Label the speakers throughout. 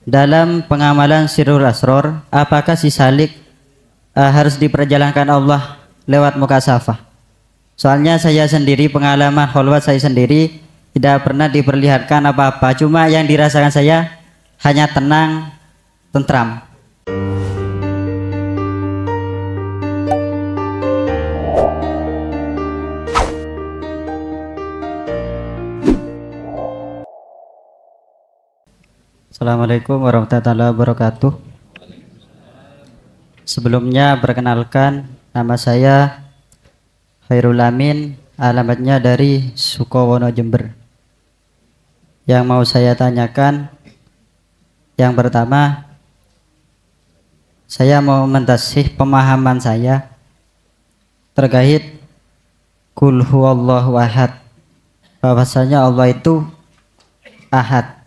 Speaker 1: Dalam pengamalan sirrul asror, apakah si salik harus diperjalankan Allah lewat mukasafah? Soalnya saya sendiri, pengalaman kholwat saya sendiri, tidak pernah diperlihatkan apa-apa, cuma yang dirasakan saya hanya tenang, tentram. Assalamualaikum warahmatullahi wabarakatuh. Sebelumnya perkenalkan, nama saya Khairul Amin, alamatnya dari Sukowono, Jember. Yang mau saya tanyakan, yang pertama, saya mau mentasih pemahaman saya terkait Qul huwallahu ahad, bahwasanya Allah itu ahad,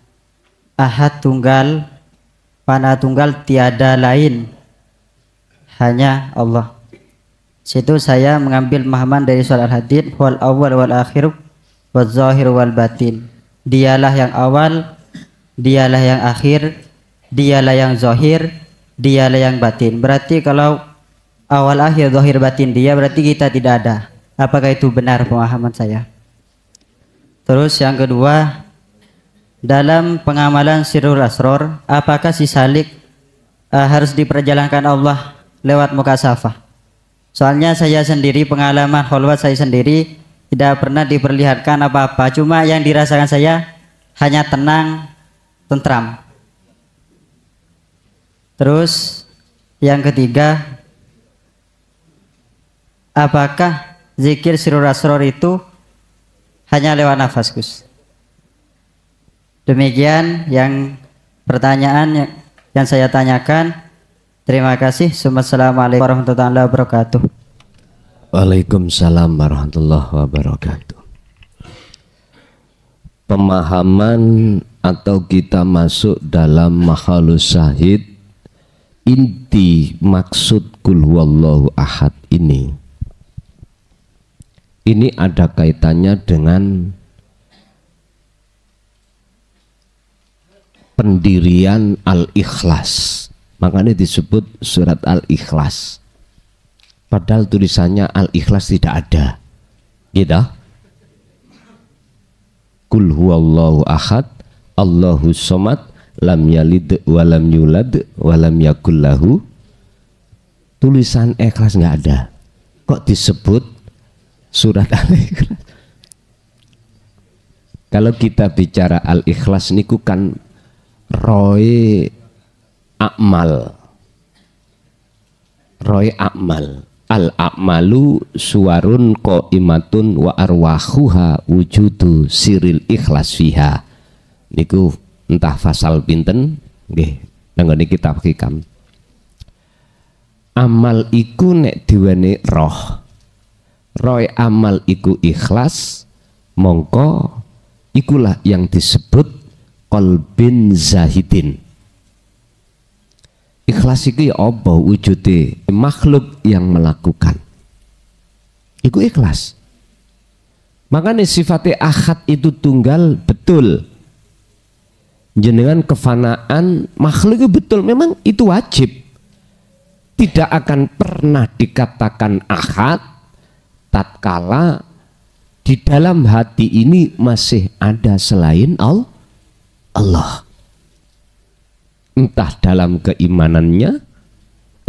Speaker 1: ahad tunggal, pana tunggal, tiada lain, hanya Allah. Situ saya mengambil pemahaman dari surah Al-Hadid, wal awwal wal akhir wal zahir wal batin. Dialah yang awal, dialah yang akhir, dialah yang zahir, dialah yang batin. Berarti kalau awal akhir zahir batin dia, berarti kita tidak ada. Apakah itu benar pemahaman saya? Terus yang kedua, dalam pengamalan sirrul asror, apakah si salik harus diperjalankan Allah lewat mukasafah? Soalnya saya sendiri, pengalaman kholwat saya sendiri, tidak pernah diperlihatkan apa-apa, cuma yang dirasakan saya hanya tenang, tentram. Terus yang ketiga, apakah zikir sirrul asror itu hanya lewat nafas, Gus? Demikian yang pertanyaan yang saya tanyakan. Terima kasih. Assalamualaikum warahmatullahi wabarakatuh.
Speaker 2: Waalaikumsalam warahmatullahi wabarakatuh. Pemahaman atau kita masuk dalam makhalus syahid, inti maksud Qul huwallahu ahad ini ada kaitannya dengan pendirian Al-Ikhlas. Makanya disebut surat Al-Ikhlas. Padahal tulisannya Al-Ikhlas tidak ada. Gitu. Qul huwallahu ahad, Allahus somad, lam yalid walam yulad walam yakul lahu. Tulisan Ikhlas nggak ada. Kok disebut surat Al-Ikhlas? Kalau kita bicara Al-Ikhlas niku kan roy akmal, al akmalu suwarun qaimatun wa arwahuha wujudu siril ikhlas fiha. Niku entah fasal pinten nggih nang kitab hikam. Amal iku nek diweni roh amal iku ikhlas, mongko ikulah yang disebut qalbin zahidin. Ikhlas itu ya apa wujude? Makhluk yang melakukan itu ikhlas. Makanya sifatnya ahad itu tunggal, betul. Jenengan kefanaan makhluk itu betul, memang itu wajib. Tidak akan pernah dikatakan ahad tatkala di dalam hati ini masih ada selain Allah. Entah dalam keimanannya,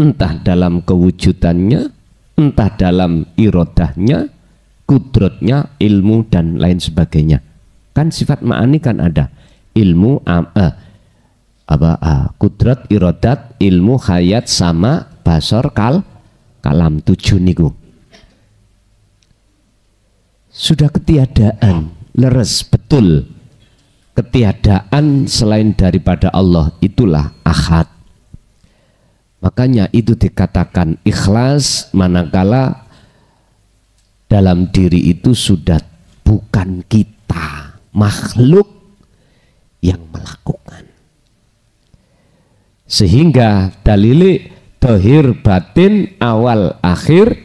Speaker 2: entah dalam kewujudannya, entah dalam irodahnya, kudratnya, ilmu dan lain sebagainya. Kan sifat ma'ani kan ada ilmu, kudrat, irodat, ilmu, hayat, sama, basor, kalam, 7 niku. Sudah ketiadaan, leres, betul. Ketiadaan selain daripada Allah, itulah ahad. Makanya itu dikatakan ikhlas manakala dalam diri itu sudah bukan kita, makhluk yang melakukan. Sehingga dalili dohir batin awal akhir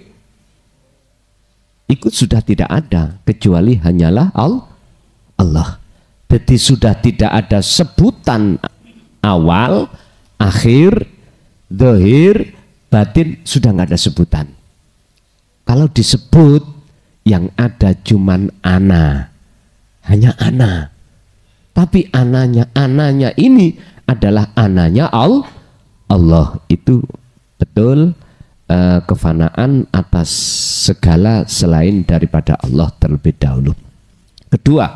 Speaker 2: itu sudah tidak ada, kecuali hanyalah Allah. Jadi sudah tidak ada sebutan awal, akhir, zahir, batin, sudah nggak ada sebutan. Kalau disebut yang ada cuman ana, hanya ana. Tapi ananya ini adalah ananya Allah. Itu betul kefanaan atas segala selain daripada Allah terlebih dahulu. Kedua,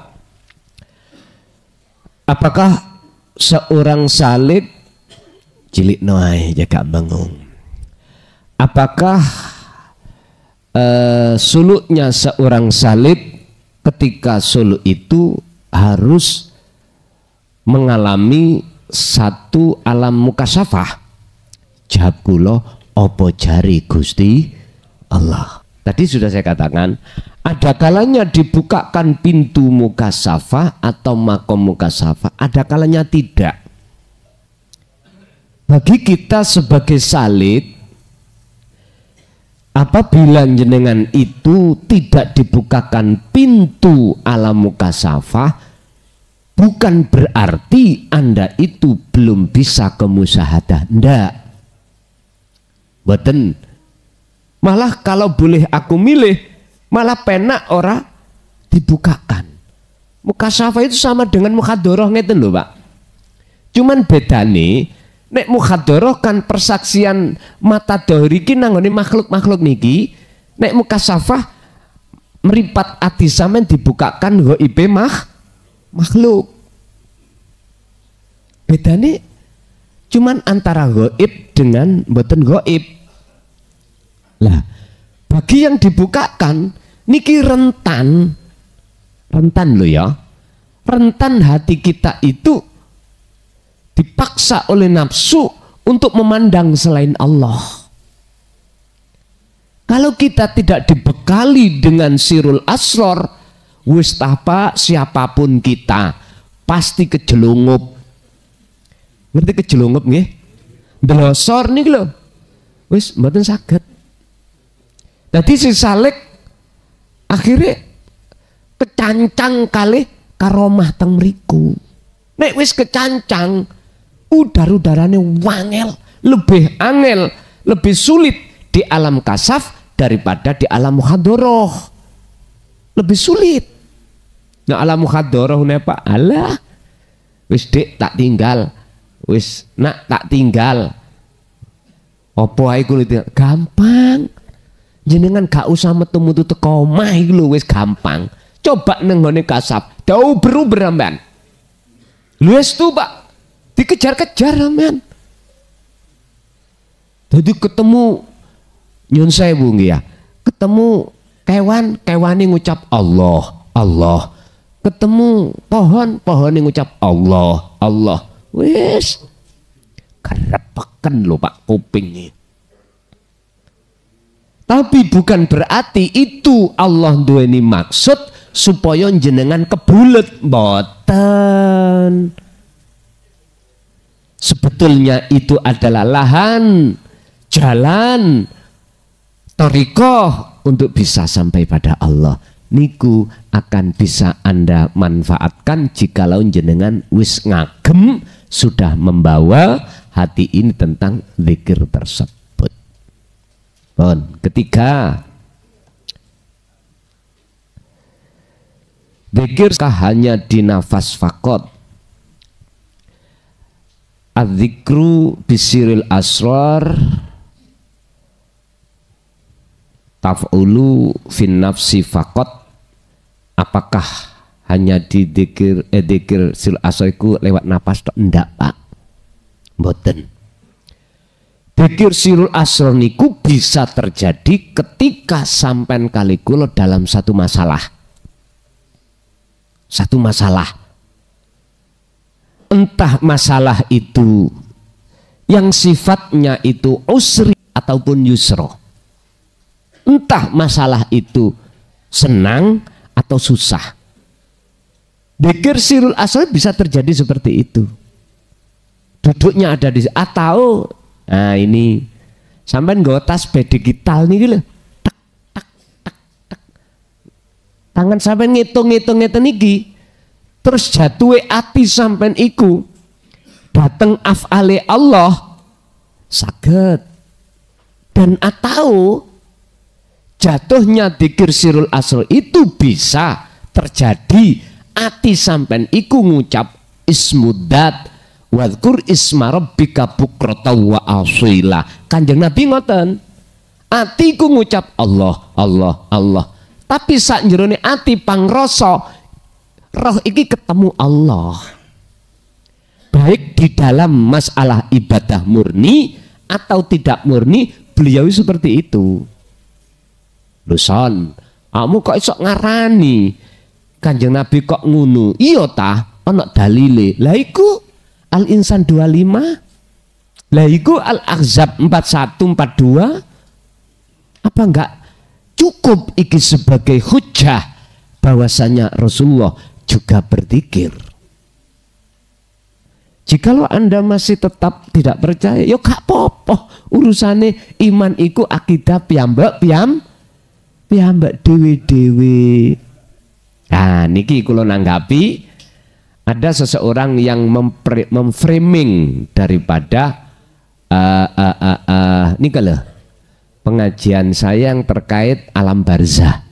Speaker 2: apakah seorang salib cilik noai jaga bangung? Apakah suluknya seorang salib ketika suluk itu harus mengalami satu alam mukasyafah? Jawab kula, opo jari Gusti Allah. Tadi sudah saya katakan, ada kalanya dibukakan pintu mukasyafah atau makom mukasyafah, ada kalanya tidak. Bagi kita sebagai salib, apabila jenengan itu tidak dibukakan pintu alam mukasyafah, bukan berarti Anda itu belum bisa ke musyahadah. Ndak. Boten. Malah kalau boleh aku milih, malah penak ora dibukakan. Mukasyafah itu sama dengan mukhadharah ngeten lho, Pak. Cuman bedane nek mukhadharah kan persaksian mata dhahir iki nanggone makhluk-makhluk niki, nek mukasyafah meripat ati sampean dibukakan ghaibe makhluk. Bedane cuman antara ghaib dengan mboten ghaib. Lah, bagi yang dibukakan niki rentan lho ya. Rentan hati kita itu dipaksa oleh nafsu untuk memandang selain Allah. Kalau kita tidak dibekali dengan sirul asror, wis apa siapapun kita pasti kejelungup. Ngerti kejelungup nggih? Delosor niki lho. Wis mboten saged. Dadi si salek akhirnya kecancang kali karomah teng mriku. Nek wis kecancang, udar-udarane wangel, lebih angel, lebih sulit di alam kasaf daripada di alam muhadharah. Lebih sulit. Nah alam muhadharah ne Pak, alah wis Dik tak tinggal. Wis nak tak tinggal. Apa ae kuwi gampang. Jenengan gak usah metu-metu teko omah iki lho wis gampang. Coba nang ngene kasab, dau beruber sampean. Lho wis tu Pak, dikejar-kejar sampean. Jadi ketemu nyun sewu nggih ya. Ketemu kewane ngucap Allah, Allah. Ketemu pohone ngucap Allah, Allah. Wis karepeken lho Pak kuping. Tapi bukan berarti itu Allah duweni maksud supaya jenengan kebulet, mboten. Sebetulnya itu adalah lahan, jalan, thariqah untuk bisa sampai pada Allah. Niku akan bisa Anda manfaatkan jikalau jenengan wis ngagem sudah membawa hati ini tentang zikir tersebut. Ketiga, zikir hanya di nafas fakot. Az-zikru bisiril asrar taf'ulu fin nafsi fakot. Apakah hanya di zikir sil asriku lewat nafas? Ndak Pak, mboten. Zikir sirul asrar niku bisa terjadi ketika sampean kali kula dalam satu masalah. Satu masalah. Entah masalah itu yang sifatnya itu usri ataupun yusro. Entah masalah itu senang atau susah. Zikir sirul asrar bisa terjadi seperti itu. Duduknya ada di atau nah ini sampean nggawa tasbih digital niki lho. Tak tak tak tak. Tangan sampean ngitung-ngitung ngeten iki. Terus jatuhe ati sampean iku dateng af'ale Allah saged. Dan atau jatuhnya dzikir sirul asr itu bisa terjadi ati sampean iku ngucap ismudat wadhkur isma rabbika bukrata wa asila. Kanjeng Nabi ngoten, ati ku ngucap Allah Allah Allah, tapi sak jerone ati pangrasa roh iki ketemu Allah, baik di dalam masalah ibadah murni atau tidak murni. Beliau seperti itu. Luson, kamu kok iso ngarani Kanjeng Nabi kok ngunu? Iya tah, ana dalile. Lah iku Al Insan 25, lah iku Al Ahzab 41 42. Apa enggak cukup iki sebagai hujah bahwasanya Rasulullah juga berzikir? Jikalau Anda masih tetap tidak percaya, ya gak apa-apa. Urusane iman iku akidah piyambak dewe-dewe. Nah, niki kula nanggapi ada seseorang yang memframing daripada ini kalau pengajian saya yang terkait alam barzah.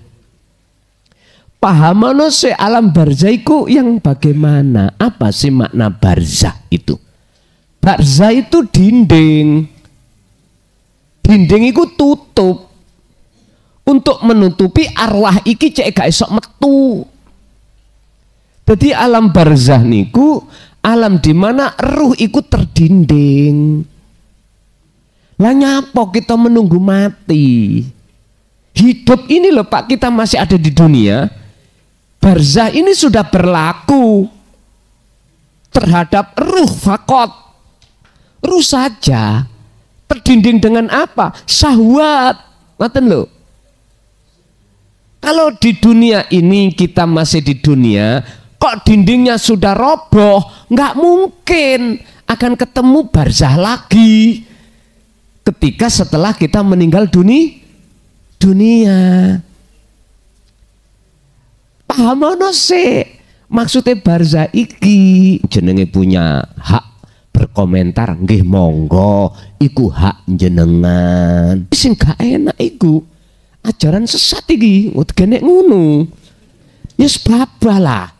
Speaker 2: Pahamono se alam barzah itu yang bagaimana? Apa sih makna barzah itu? Barzah itu dinding. Dinding itu tutup untuk menutupi arwah iki cek gak esok metu. Jadi alam barzah niku alam di mana ruh iku terdinding. Lah nyapa kita menunggu mati? Hidup ini loh Pak, kita masih ada di dunia. Barzah ini sudah berlaku terhadap ruh fakot. Ruh saja. Terdinding dengan apa? Syahwat. Ngoten lho. Kalau di dunia ini kita masih di dunia, kok dindingnya sudah roboh, nggak mungkin akan ketemu barzah lagi. Ketika setelah kita meninggal dunia. Pahamono sih maksudnya barzah iki jenenge punya hak berkomentar, nggih monggo iku hak jenengan. Sing gak enak iku ajaran sesat iki ngene ngono. Yes babalah.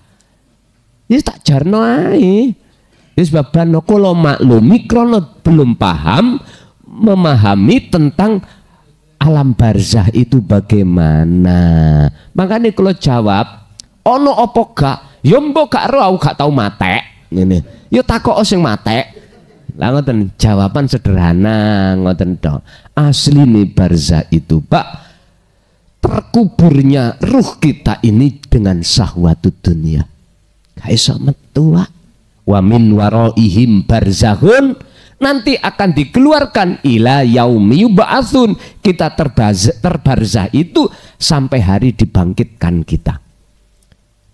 Speaker 2: Yes tak jarno ae. Yes babano kula maklumi krana belum paham memahami tentang alam barzah itu bagaimana. Makanya kalau jawab ono apa gak? Ya mbok gak ro aku gak tau matek ngene. Ya takok sing matek. Lah ngoten jawaban sederhana ngoten tok. Asline barzah itu Pak, terkuburnya ruh kita ini dengan syahwatud dunia. Gak iso metu Pak. Wa min waraihim barzahun, nanti akan dikeluarkan ila yaumi yub'atsun. Kita terbarzah itu sampai hari dibangkitkan kita.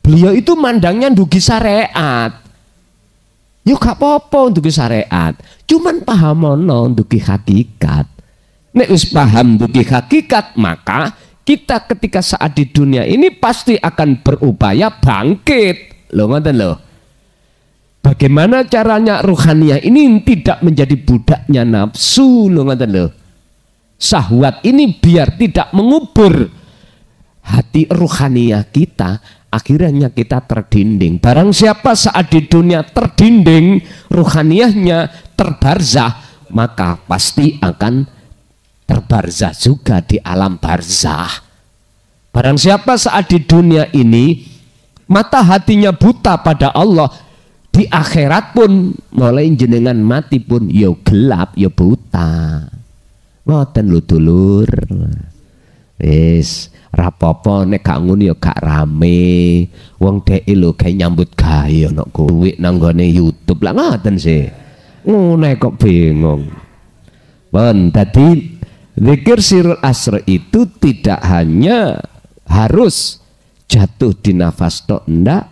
Speaker 2: Beliau itu mandangnya ndugi syariat. Yo gak apa-apa ndugi syariat, cuman pahamono ndugi hakikat. Nek wis paham ndugi hakikat, maka kita ketika saat di dunia ini pasti akan berupaya bangkit. Lho ngoten lho. Bagaimana caranya ruhaniyah ini tidak menjadi budaknya nafsu, lho ngoten lho. Syahwat ini biar tidak mengubur hati ruhaniyah kita, akhirnya kita terdinding. Barang siapa saat di dunia terdinding, ruhaniyahnya terbarzah, maka pasti akan terbarzah juga di alam barzah. Barang siapa saat di dunia ini mata hatinya buta pada Allah, di akhirat pun mulai jenengan mati pun yo gelap yo buta. Ngoten lho dulur. Wis rapopo nek gak ngono ya gak rame. Wong dhek lho gawe nyambut gawe ana kuwi nang gone YouTube. Lah ngoten sih. Ngono kok bingung. Pun dadi zikir sirul asr itu tidak hanya harus jatuh di nafas tok, ndak,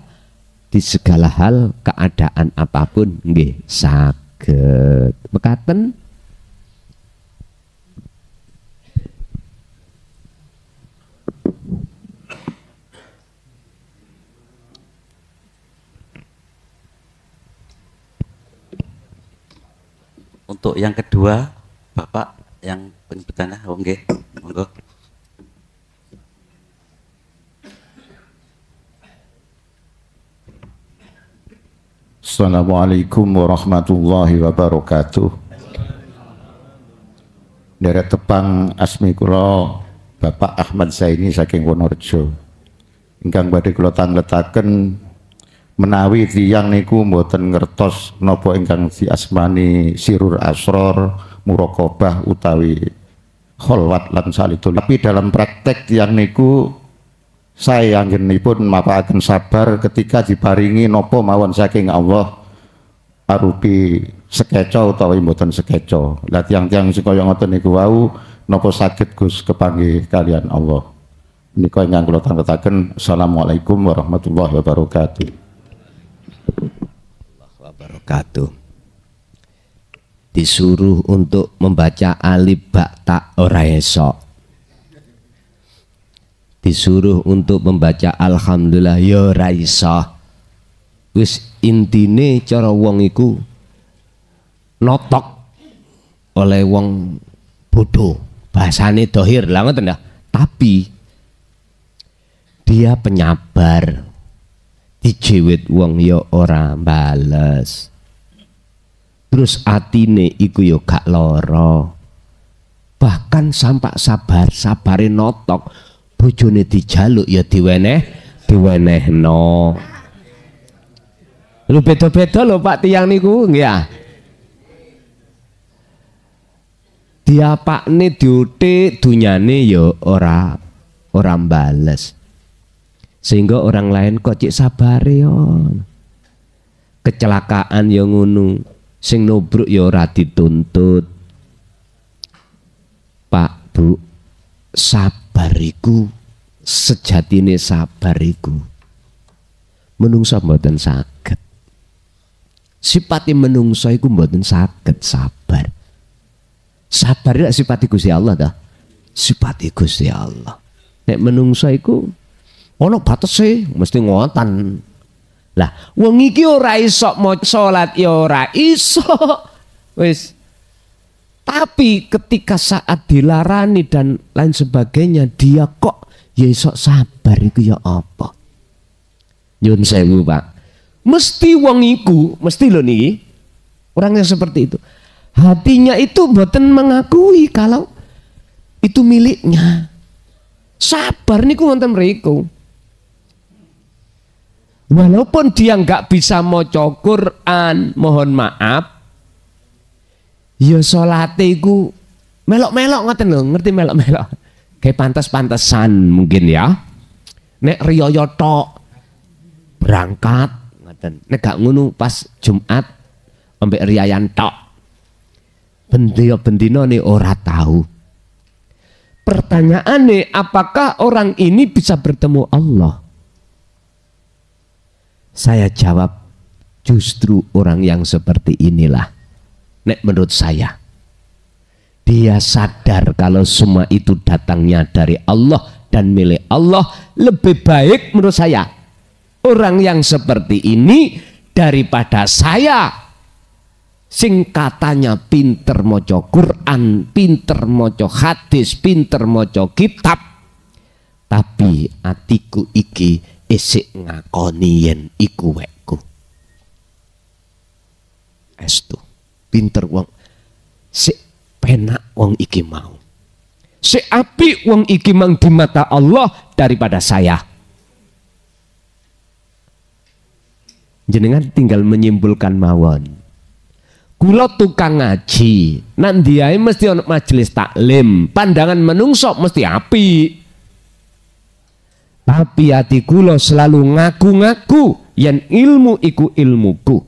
Speaker 2: di segala hal keadaan apapun nggih saged. Mekaten.
Speaker 3: Untuk yang kedua, Bapak yang bertanya, nggih, monggo.
Speaker 4: Assalamualaikum warahmatullahi wabarakatuh. Derek tepang asmi kula Bapak Ahmad Zaini saking Wonorejo. Ingkang badhe kula tangletaken menawi tiyang niku mboten ngertos napa ingkang diasmani sirur asror, muraqabah utawi kholwat lan salitul. Tapi dalam praktek tiyang niku saya anggenipun mapaken sabar ketika diparingi nopo mawon saking Allah arupi sekeca utawi mboten sekeca. Lah tiang-tiang sing kaya ngoten niku wau nopo saged Gus kepanggih kalian Allah. Menika ingkang kula tangketaken. Assalamualaikum warahmatullahi wabarakatuh.
Speaker 2: Wabarakatuh. Disuruh untuk membaca alif ba ta ora esok. Disuruh untuk membaca alhamdulillah ya ora iso. Wis intine cara wong iku notok oleh wong bodoh, bahasane dohir lah ngoten ya. Tapi dia penyabar, dijewit wong ya ora bales, terus atine iku ya gak loro, bahkan sampak sabare notok, bojone dijaluk ya diwenehno. Lu beda-beda lho Pak tiyang niku nggih ya. Diapakne diutik dunyane ya ora bales. Sehingga orang lain kok cik sabare yo. Kecelakaan ya ngono, sing nubruk ya ora dituntut. Pak Bu, sabar iku sejatine sabar iku menungso mboten saged. Sipate menungso iku mboten saged sabar. Sabar ya sipate Gusti Allah ta. Sipate Gusti Allah. Nek menungso iku ana batese mesti ngotan. Lah wong iki ora iso maca salat ya ora iso. Wis. Tapi ketika saat dilarani dan lain sebagainya dia kok ya iso sabar iku ya apa? Nyun sewu Pak. Mesti wong iku, mesti lho niki. Orang yang seperti itu. Hatinya itu mboten mengakui kalau itu miliknya. Sabar niku wonten mriku. Walaupun dia nggak bisa maca Quran, mohon maaf, ya salate iku melok-melok ngoten lho, ngerti melok-melok. Kayak pantas-pantesan mungkin ya. Nek riyaya tok berangkat ngoten. Nek gak ngono pas Jumat ambek riyayan tok. Bendina nih ora tahu. Pertanyaannya, apakah orang ini bisa bertemu Allah? Saya jawab, justru orang yang seperti inilah, nek menurut saya, dia sadar kalau semua itu datangnya dari Allah dan milik Allah. Lebih baik menurut saya orang yang seperti ini daripada saya sing katanya pinter moco Quran, pinter moco hadis, pinter moco kitab, tapi atiku iki isik ngakoni yen iku wekku. Estu pinter wong, sik penak wong iki mau, sik apik wong iki mang di mata Allah daripada saya. Jenengan tinggal menyimpulkan mawon. Kula tukang ngaji, nan diae mesti ono majelis taklim, pandangan menungso mesti api. Tapi hati kula selalu ngaku-ngaku yen ilmu iku ilmuku.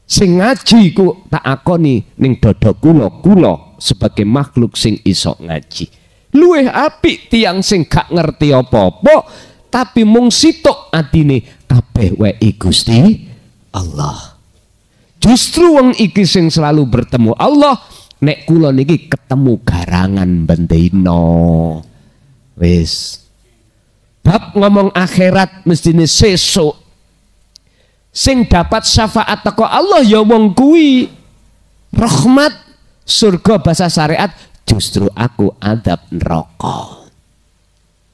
Speaker 2: Sing ngaji ku tak akoni ning dada kula sebagai makhluk sing iso ngaji. Luwih apik tiyang sing gak ngerti apa-apa tapi mung sitok atine kabeh wae Gusti Allah. Justru wong iki sing selalu bertemu Allah, nek kula niki ketemu garangan bendino. Wis. Bab ngomong akhirat mestine sesuk. Sing dapat syafaat teko Allah ya wong kuwi. Rahmat surga bahasa syariat, justru aku adab neraka.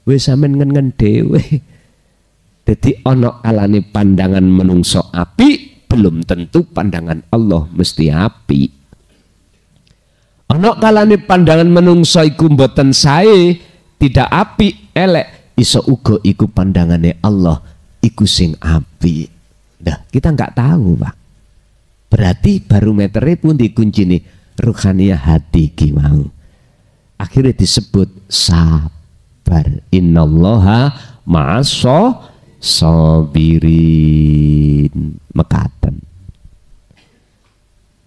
Speaker 2: Wis sampean ngen dhewe. Dadi ana kalane pandangan menungso apik, belum tentu pandangan Allah mesti apik. Ana kalane pandangan menungso iku mboten sae, tidak apik, elek, iso uga iku pandangane Allah iku sing apik. Nah, kita nggak tahu, Pak. Berarti barometernya pun dikuncini ruhaniyah hati ki mau. Akhirnya disebut sabar. Innallaha ma'aso sabirin. Mekaten.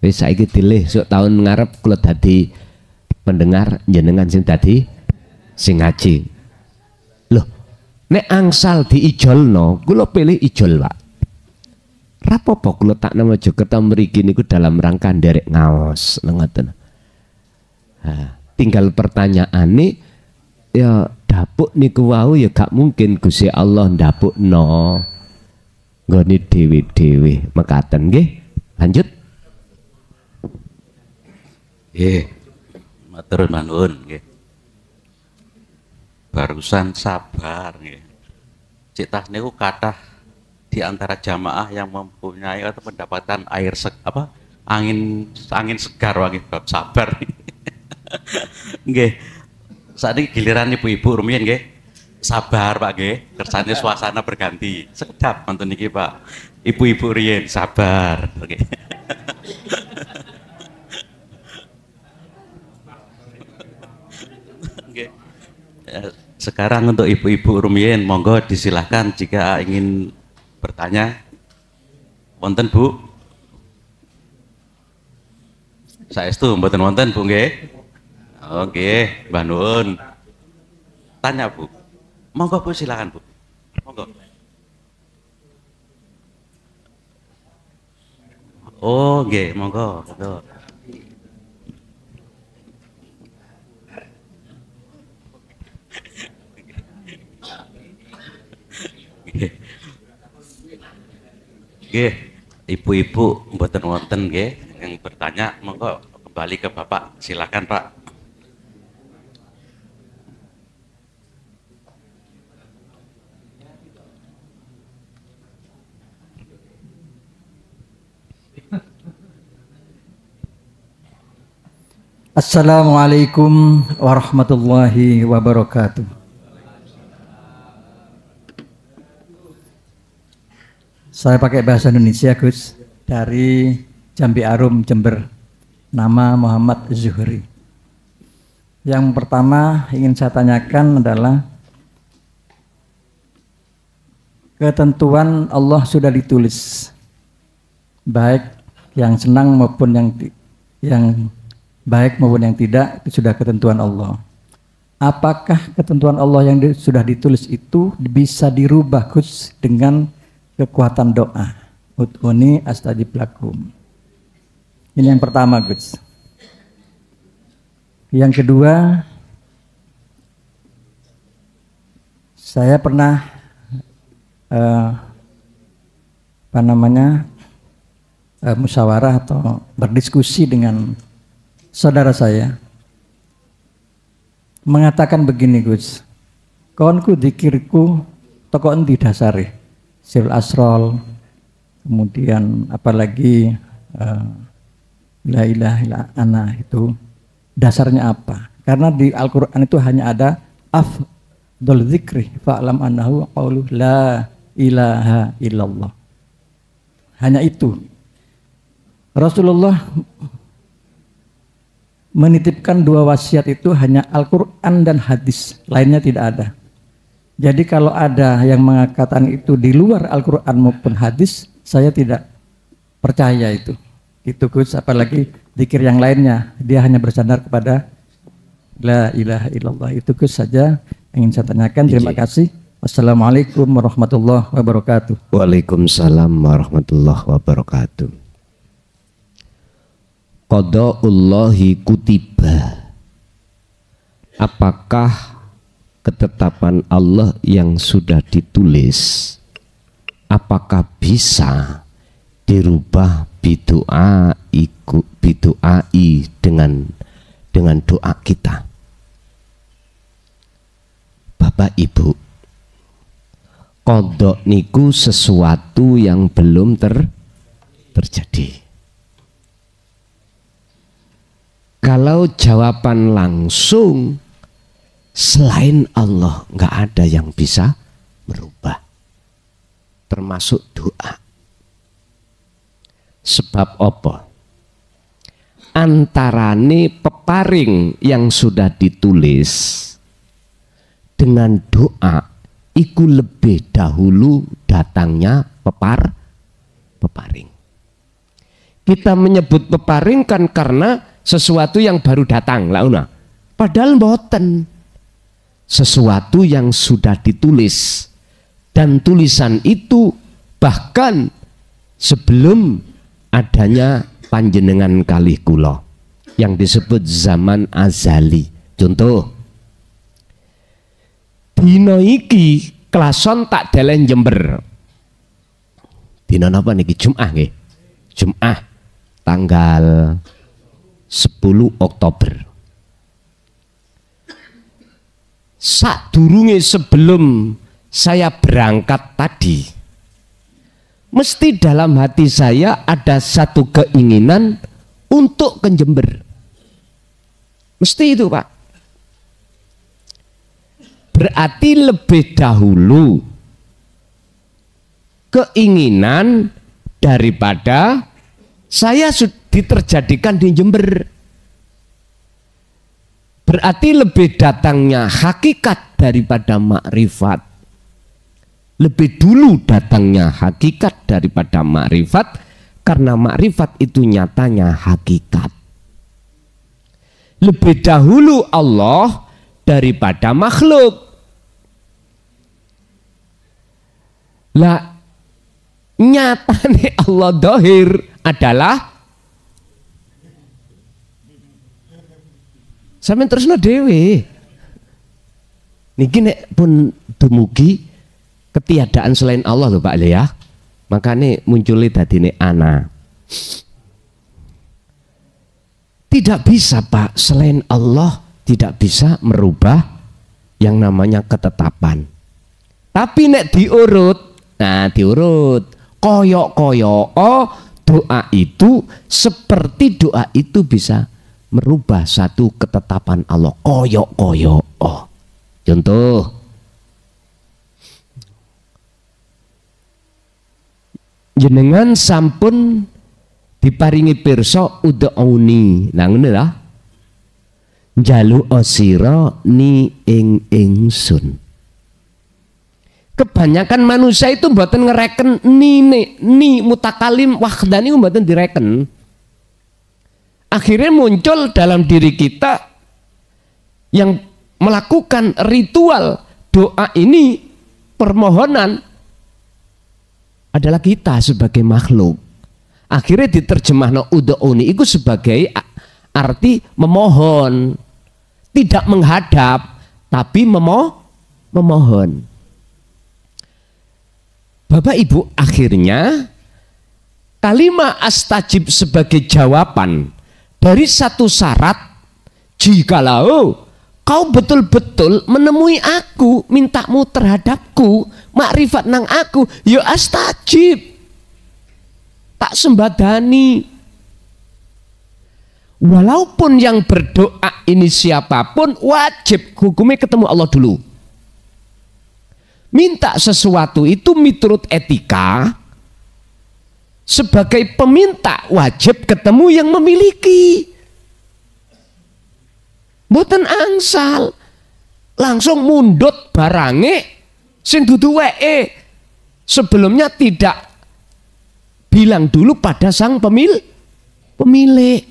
Speaker 2: Wis saiki dilih sok tahun ngarep kula dadi pendengar, jenengan sing dadi sing ngaji. Loh, nek angsal diijolno, kula pilih ijol, Pak. Rapopo kula tak nama Jakarta mriki niku dalam rangka nderek ngaos ngoten. Tinggal pertanyaane ya dapuk niku wau ya gak mungkin Gusti Allah ndapukno nggone dhewe-dhewe mekaten nggih. Lanjut.
Speaker 3: Matur nuwun nggih. Barusan sabar nggih. Cik tas niku kathah di antara jamaah yang mempunyai atau mendapatkan angin segar wangi bab sabar. Nggih. Saat ini giliran ibu-ibu rumiyin nggih. Sabar Pak nggih, kersane suasana berganti. Sekedap wonten niki Pak. Ibu-ibu riyin sabar. Nggih. Sekarang untuk ibu-ibu rumiyin monggo disilahkan jika ingin bertanya. Wonten Bu? Saestu mboten wonten Bu nggih? Oke, Mbah Nun. Tanya Bu. Monggo Bu silakan Bu. Monggo. Oh, nggih, monggo, monggo. Nggih, ibu-ibu mboten wonten nggih yang bertanya, monggo kembali ke Bapak, silakan Pak.
Speaker 5: Assalamualaikum warahmatullahi wabarakatuh. Saya pakai bahasa Indonesia, Gus, dari Jambi Arum, Jember. Nama Muhammad Zuhri. Yang pertama ingin saya tanyakan adalah ketentuan Allah sudah ditulis, baik yang senang maupun yang baik maupun yang tidak, itu sudah ketentuan Allah. Apakah ketentuan Allah yang sudah ditulis itu bisa dirubah, Gus, dengan kekuatan doa? Ud'uni astajib lakum. Ini yang pertama, Gus. Yang kedua, saya pernah musyawarah atau berdiskusi dengan saudara saya, mengatakan begini, Gus, kawanku dikirku toko endi dasare, sil asrol, kemudian apalagi la ilaha illa ana, itu dasarnya apa? Karena di Al-Quran itu hanya ada afdol zikri fa'lam annahu qaulu la ilaha illallah, hanya itu. Rasulullah menitipkan dua wasiat itu hanya Al-Quran dan hadis, lainnya tidak ada. Jadi kalau ada yang mengatakan itu di luar Al-Quran maupun hadis, saya tidak percaya itu. Itu, Gus, apalagi zikir yang lainnya, dia hanya bersandar kepada la ilaha illallah. Itu, Gus, saja yang ingin saya tanyakan. Terima kasih. Wassalamualaikum warahmatullahi wabarakatuh.
Speaker 2: Waalaikumsalam warahmatullahi wabarakatuh. Qada'ullahi kutiba. Apakah ketetapan Allah yang sudah ditulis, apakah bisa dirubah bidu'ai dengan doa kita. Bapak Ibu, qadha niku sesuatu yang belum terjadi. Kalau jawaban langsung, selain Allah nggak ada yang bisa merubah, termasuk doa. Sebab apa? Antarane peparing yang sudah ditulis dengan doa iku lebih dahulu datangnya peparing. Kita menyebut peparing kan karena sesuatu yang baru datang lah, padahal mboten, sesuatu yang sudah ditulis, dan tulisan itu bahkan sebelum adanya panjenengan kalih kula yang disebut zaman azali. Contoh, dina iki klason tak delen Jember. Dina napa niki? Jumat nggih. Jumat tanggal 10 Oktober. Sadurunge sebelum saya berangkat tadi, mesti dalam hati saya ada satu keinginan untuk ke Jember. Mesti itu, Pak. Berarti lebih dahulu keinginan daripada saya sudah diterjadikan di Jember. Berarti lebih datangnya hakikat daripada makrifat. Lebih dulu datangnya hakikat daripada makrifat, karena makrifat itu nyatanya hakikat. Lebih dahulu Allah daripada makhluk. Lah nyatanya Allah dohir adalah sampeyan terusno dhewe. Niki nek pun dumugi ketiadaan selain Allah lho Pak ya. Makanya munculnya dadine ana. Tidak bisa Pak, selain Allah tidak bisa merubah yang namanya ketetapan. Tapi nek diurut, nah diurut koyok-koyok, doa itu seperti doa itu bisa merubah satu ketetapan Allah. Koyok-koyok. Contoh, jenengan sampun diparingi pirsa ud'auni. Nah ngene lah. Njaluk sira ni ing ingsun. Kebanyakan manusia itu mboten ngereken ni mutakalim wahdani mboten direken. Akhirnya muncul dalam diri kita yang melakukan ritual doa ini, permohonan, adalah kita sebagai makhluk. Akhirnya diterjemahkan ud'uni itu sebagai arti memohon, tidak menghadap tapi memohon. Bapak Ibu, akhirnya kalimat astajib sebagai jawaban dari satu syarat, jikalau kau betul-betul menemui aku, mintamu terhadapku, makrifat nang aku, ya astajib, tak sembadani. Walaupun yang berdoa ini siapapun, wajib hukumnya ketemu Allah dulu. Minta sesuatu itu miturut etika, sebagai peminta wajib ketemu yang memiliki. Mboten angsal langsung mundut barange sing dudu weke. Sebelumnya tidak bilang dulu pada sang pemilik.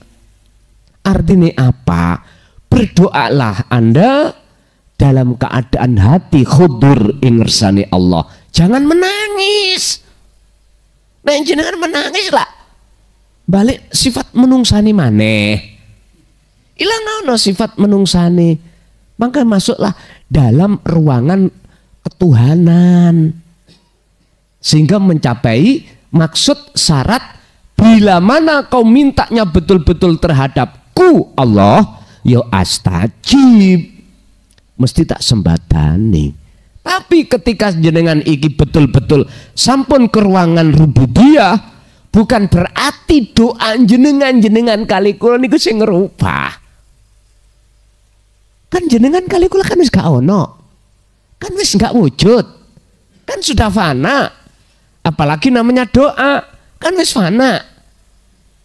Speaker 2: Artinya apa? Berdoalah Anda dalam keadaan hati khudur ing ngersane Allah. Jangan menangis. Nek jenengan menangis lah, balik sifat menungsani maneh. Ilang ono sifat menungsani. Maka masuklah dalam ruangan ketuhanan, sehingga mencapai maksud syarat Bila mana kau mintanya betul-betul terhadapku Allah, yo astajib, mesti tak sembadani. Tapi ketika jenengan iki betul-betul sampun ke ruangan rububiyah, bukan berarti doa jenengan kali kula niku sing ngerubah. Kan jenengan kali kula kan wis gak ono, kan wis gak wujud, kan sudah fana. Apalagi namanya doa, kan wis fana.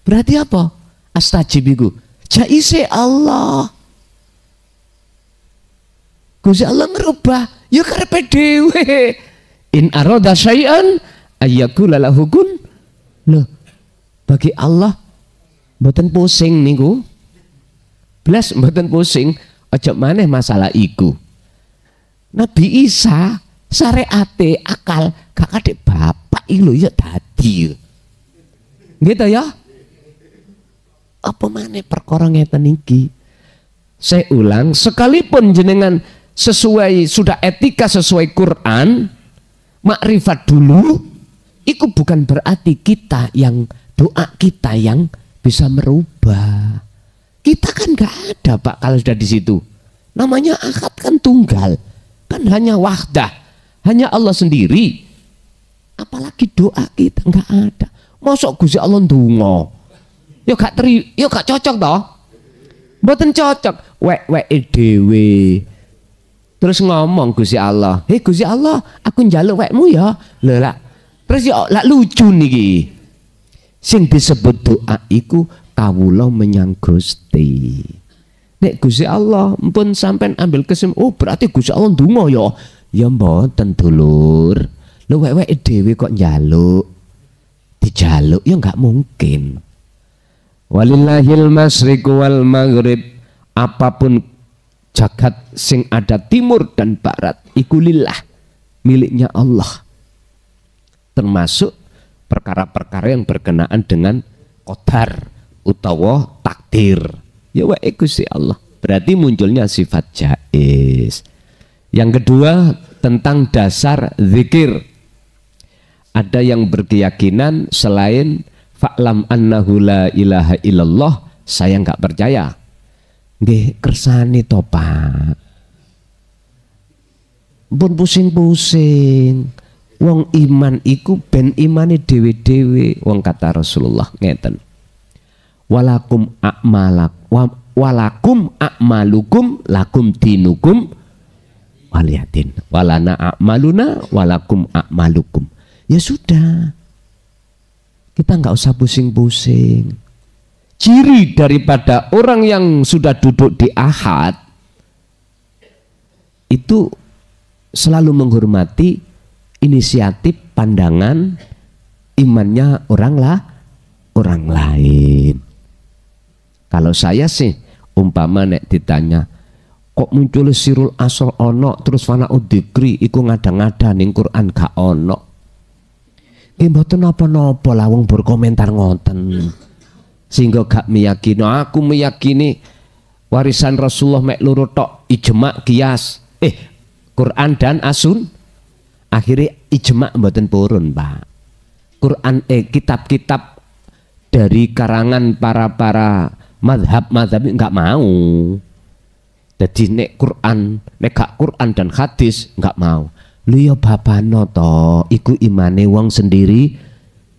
Speaker 2: Berarti apa? Astajib iku jaise Allah. Gusti Allah ngerubah, ya karepe dhewe. In arada syai'an ayyakula lahu kun. Loh, bagi Allah mboten pusing niku. Blas mboten pusing, aja maneh masalah iku. Nabi Isa syariate akal gak kadek bapak iki lho ya dadi. Gitu ya. Apa maneh perkara ngeten iki? Saya ulang, sekalipun jenengan sesuai sudah etika sesuai Quran, makrifat dulu, itu bukan berarti kita yang doa kita yang bisa merubah. Kita kan nggak ada Pak kalau sudah di situ. Namanya akad kan tunggal, kan hanya wahdah, hanya Allah sendiri. Apalagi doa kita nggak ada. Mosok Gusti Allah ndonga, yo gak cocok toh, mboten cocok. Wek dhewe. Terus ngomong Gusti Allah, "Hei Gusti Allah, aku njaluk wekmu ya." Lho lah. Terus ya lak lucu niki. Sing disebut doa iku kawula menyang Gusti. Nek Gusti Allah pun sampean ambil kesim, oh berarti Gusti Allah ndonga ya. Ya mboten dulur. Lho wek dhewe kok njaluk. Dijaluk ya enggak mungkin. Walillahil masyriqu wal maghrib. Apapun jagat sing ada timur dan barat iku lillah, miliknya Allah, termasuk perkara-perkara yang berkenaan dengan qadar utawa takdir ya wae Gusti Allah. Berarti munculnya sifat jaiz. Yang kedua tentang dasar zikir, ada yang berkeyakinan selain fa'lam annahu la ilaha illallah saya nggak percaya. Nggih kersane to Pak. Pun pusing-pusing. Wong iman iku ben imane dhewe-dhewe. Wong kata Rasulullah ngeten. Walakum a'malukum lakum dinukum waliyatin. Walana a'maluna walakum a'malukum. Ya sudah. Kita nggak usah pusing-pusing. Ciri daripada orang yang sudah duduk di ahad itu selalu menghormati inisiatif pandangan imannya orang lain. Kalau saya sih umpama nek ditanya kok muncul sirul asal ono terus fana udzikri iku ngada-ngada ning Quran gak ono. Nggih mboten napa-napa lah wong berkomentar ngoten. Sehingga gak meyakini, aku meyakini warisan Rasulullah mek loro tok, ijma kias Quran dan asun. Akhirnya ijma mboten purun Pak. Quran kitab-kitab dari karangan para madhab nggak mau. Jadi nek gak Quran dan hadis nggak mau. Lu ya babano to, iku imane wong sendiri,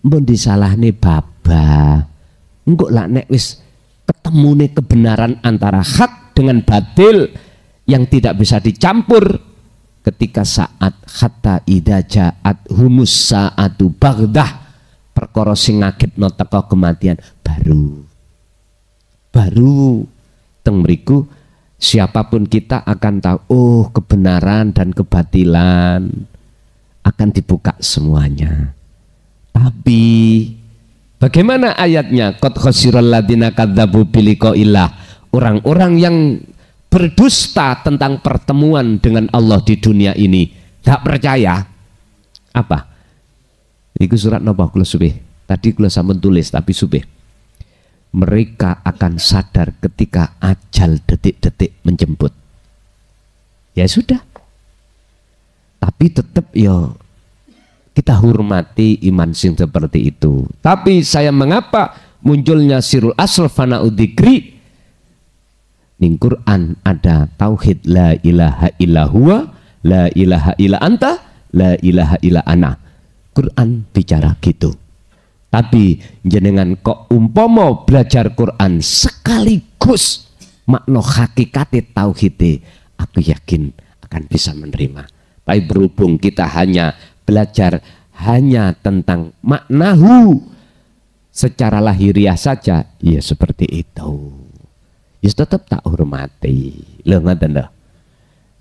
Speaker 2: mbon disalahne babah. Engkau lah nek wis ketemune kebenaran antara hak dengan batil yang tidak bisa dicampur ketika saat hatta idza ja'at humus saatu bagdah perkara sing ngagetno teka kematian baru teng mriku siapapun kita akan tahu oh kebenaran dan kebatilan akan dibuka semuanya. Tapi bagaimana ayatnya? Qad khasiral ladzina kadzdzabu biliqa'illah. Orang-orang yang berdusta tentang pertemuan dengan Allah di dunia ini, tak percaya. Apa? Iku surat napa kula subih. Tadi kula sampun tulis tapi subih. Mereka akan sadar ketika ajal detik-detik menjemput. Ya sudah. Tapi tetap ya Kita hormati iman sing seperti itu. Tapi saya mengapa munculnya sirul asl fana'u dzikri? Ning Quran ada tauhid la ilaha illa huwa, la ilaha illa anta, la ilaha illa ana. Quran bicara gitu. Tapi jenengan kok umpomo belajar Quran sekaligus makna hakikate tauhid, aku yakin akan bisa menerima. Tapi berhubung kita hanya belajar hanya tentang maknahu secara lahiriah saja, ya seperti itu. Ya tetap tak hormati, loh ngoten loh.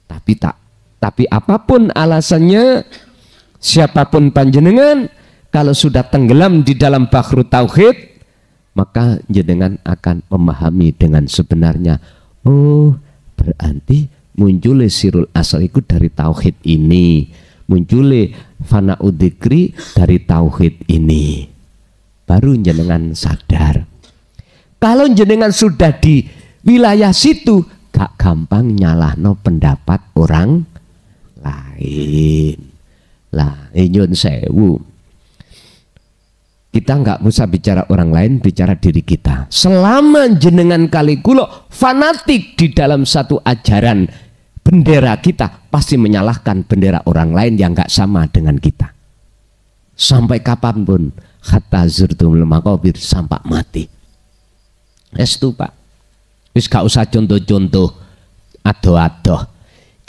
Speaker 2: Tapi apapun alasannya, siapapun panjenengan, kalau sudah tenggelam di dalam bahru tauhid, maka jenengan akan memahami dengan sebenarnya. Oh, berarti muncul sirul asal itu dari tauhid ini, muncul fana'u dzikri dari tauhid ini. Baru jenengan sadar. Kalau jenengan sudah di wilayah situ, gak gampang nyalahno pendapat orang lain. Lah, nyun sewu. Kita nggak usah bicara orang lain, bicara diri kita. Selama jenengan kali kulo fanatik di dalam satu ajaran bendera kita, pasti menyalahkan bendera orang lain yang nggak sama dengan kita. Sampai kapanpun, hatta zurtumul maqabir, sampai mati. Estu Pak. Wis gak usah contoh-contoh adoh-adoh.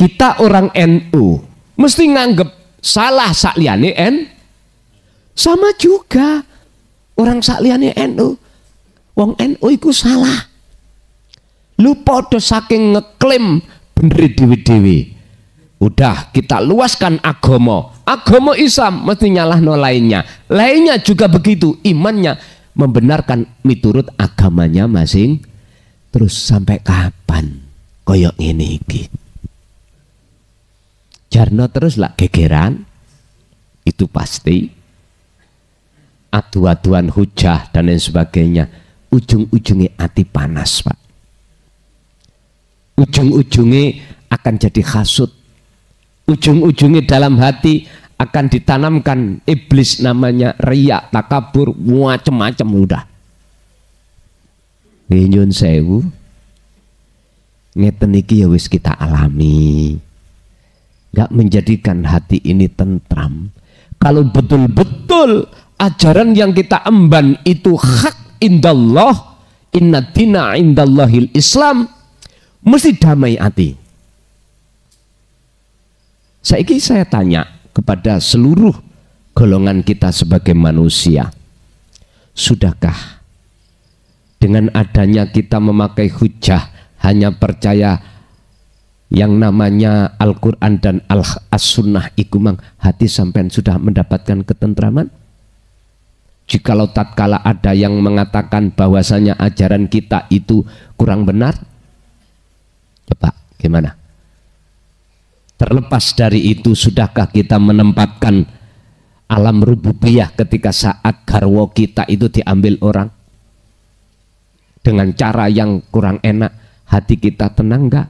Speaker 2: Kita orang NU mesti nganggep salah sakliyane sama juga orang sakliyane NU. Wong NU iku salah. Lu podo saking ngeklaim bener dewe-dewe. Udah kita luaskan agama. Agama Islam mesti nyalahno lainnya. Lainnya juga begitu, imannya membenarkan miturut agamanya masing. Terus sampai kapan koyok ini iki? Jarno terus lah gegeran, itu pasti. Adu-aduan hujah dan lain sebagainya, ujung-ujungnya hati panas Pak. Ujung-ujungnya akan jadi hasut. Ujung-ujungnya dalam hati akan ditanamkan iblis namanya riya, takabur, macam-macam udah. Nyun sewu, ngeten iki ya wis kita alami. Gak menjadikan hati ini tentram. Kalau betul-betul ajaran yang kita emban itu hak indallah, inna dina indallahil Islam, mesti damai hati. Saiki saya tanya kepada seluruh golongan kita sebagai manusia, sudahkah dengan adanya kita memakai hujah hanya percaya yang namanya Al-Quran dan As-Sunnah iku mang, hati sampean sudah mendapatkan ketentraman? Jikalau tatkala ada yang mengatakan bahwasanya ajaran kita itu kurang benar, coba gimana? Terlepas dari itu, sudahkah kita menempatkan alam rububiyah ketika saat garwa kita itu diambil orang dengan cara yang kurang enak? Hati kita tenang enggak?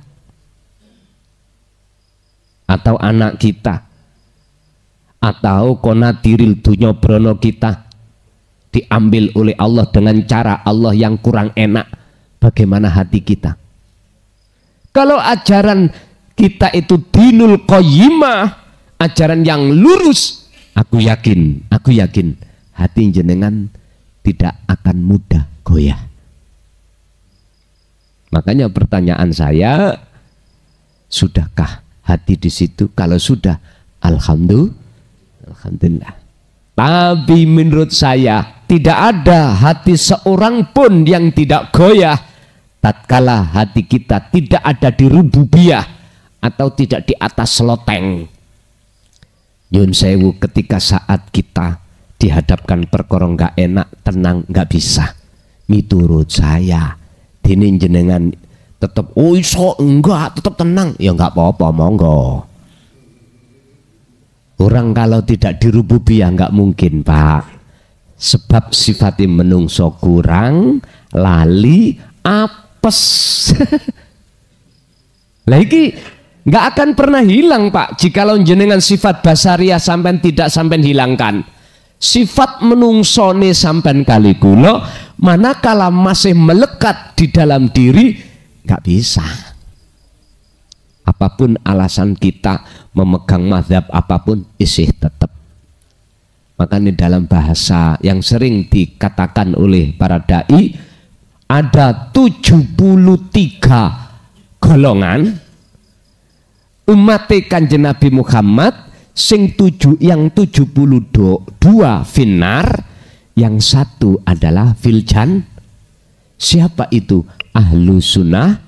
Speaker 2: Atau anak kita, atau konadiril dunya brono kita diambil oleh Allah dengan cara Allah yang kurang enak, bagaimana hati kita? Kalau ajaran kita itu dinul qayyimah, ajaran yang lurus, aku yakin hati jenengan tidak akan mudah goyah. Makanya pertanyaan saya, sudahkah hati di situ? Kalau sudah, alhamdulillah. Tapi menurut saya tidak ada hati seorang pun yang tidak goyah tatkala hati kita tidak ada di rububiyah atau tidak di atas loteng. Nyun sewu, ketika saat kita dihadapkan perkara nggak enak, tenang nggak bisa. Miturut saya, dene jenengan tetap iso enggak, tetap tenang, ya nggak apa-apa, monggo. Orang kalau tidak di rububiyah nggak mungkin Pak, sebab sifatnya menungso kurang, lali, apes. Lagi nggak akan pernah hilang Pak. Jikalau jenengan sifat basariah sampean tidak sampean hilangkan, sifat menungsone sampean kali kula, manakala masih melekat di dalam diri, nggak bisa. Apapun alasan kita memegang mazhab apapun, isih tetap. Makanya dalam bahasa yang sering dikatakan oleh para dai, ada 73 golongan umat Kanjeng Nabi Muhammad, yang 72 finnar, yang satu adalah filjan. Siapa itu? Ahlu sunnah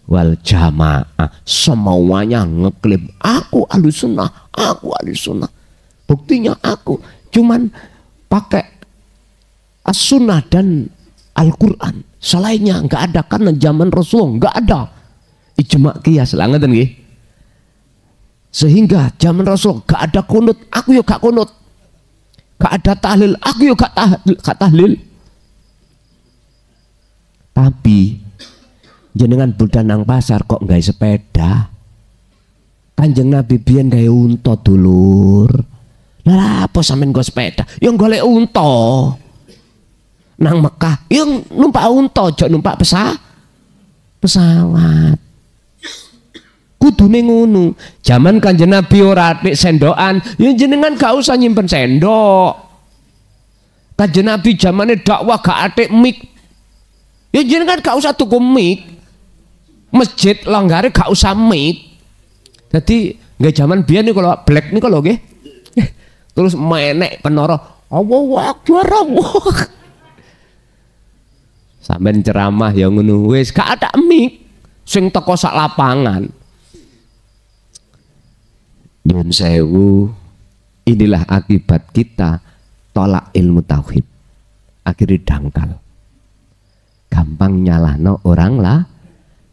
Speaker 2: wal jamaah. Semuanya ngeklaim aku ahlu sunnah, aku ahlu sunnah. Buktinya aku cuman pakai as-sunnah dan Al-Quran. Selainnya nggak ada, karena zaman Rasulullah nggak ada ijma qiyas lah, ngeten nggih. Sehingga zaman Rasul gak ada kunut, aku yuk gak kunut. Gak ada tahlil, aku yuk gak tahlil. Tapi jenengan budal nang pasar kok nggak sepeda? Kanjeng Nabi biyen gawe unta dulur. Lah apa sampean nggo sepeda? Yang golek unta. Nang Mekah, yang numpak unta, aja numpak pesawat. Kudune ngono. Zaman Kanjeng Nabi ora atik sendokan, ya jenengan gak usah nyimpen sendok. Kanjeng Nabi zamane dakwah gak atik mik, ya jenengan gak usah tuku mik. Masjid langgare gak usah mik. Jadi nggak zaman biyen niku kalau black niku lho nggih. Terus menek penara, Allahu Akbar. Sampeyan ceramah ya ngono wis gak ada mik sing teko sak lapangan. Nyun sewu, inilah akibat kita tolak ilmu tauhid. Akhirnya dangkal. Gampang nyalahno orang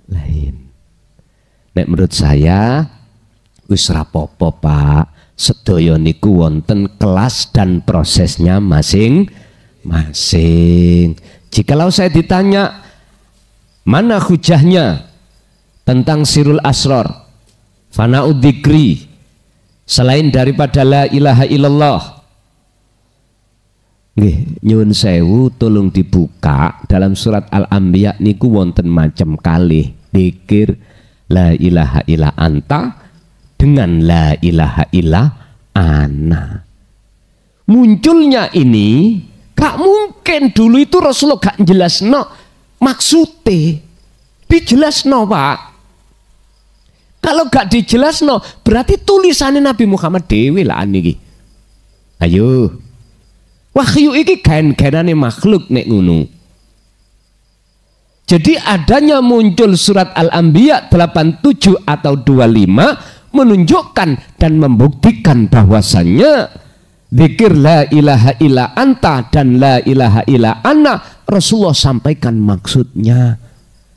Speaker 2: lain. Nek menurut saya wis rapopo Pak. Sedaya niku wonten kelas dan prosesnya masing-masing. Jikalau saya ditanya mana hujahnya tentang sirul asror, fana'ud dzikri, selain daripada la ilaha illallah, nggih nyuwun sewu tolong dibuka dalam surat Al-Anbiya niku wonten macam kalih dzikir la ilaha illa anta dengan la ilaha illa ana. Munculnya ini gak mungkin dulu itu Rasulullah gak jelasno maksudnya, dijelasno Pak. Kalau gak dijelasno berarti tulisannya Nabi Muhammad dewi lah niki. Ayo, wahyu iki gen-genane makhluk nek ngono. Jadi adanya muncul surat Al-Anbiya 87 atau 25 menunjukkan dan membuktikan bahwasannya zikir la ilaha illa anta dan la ilaha illa ana Rasulullah sampaikan maksudnya.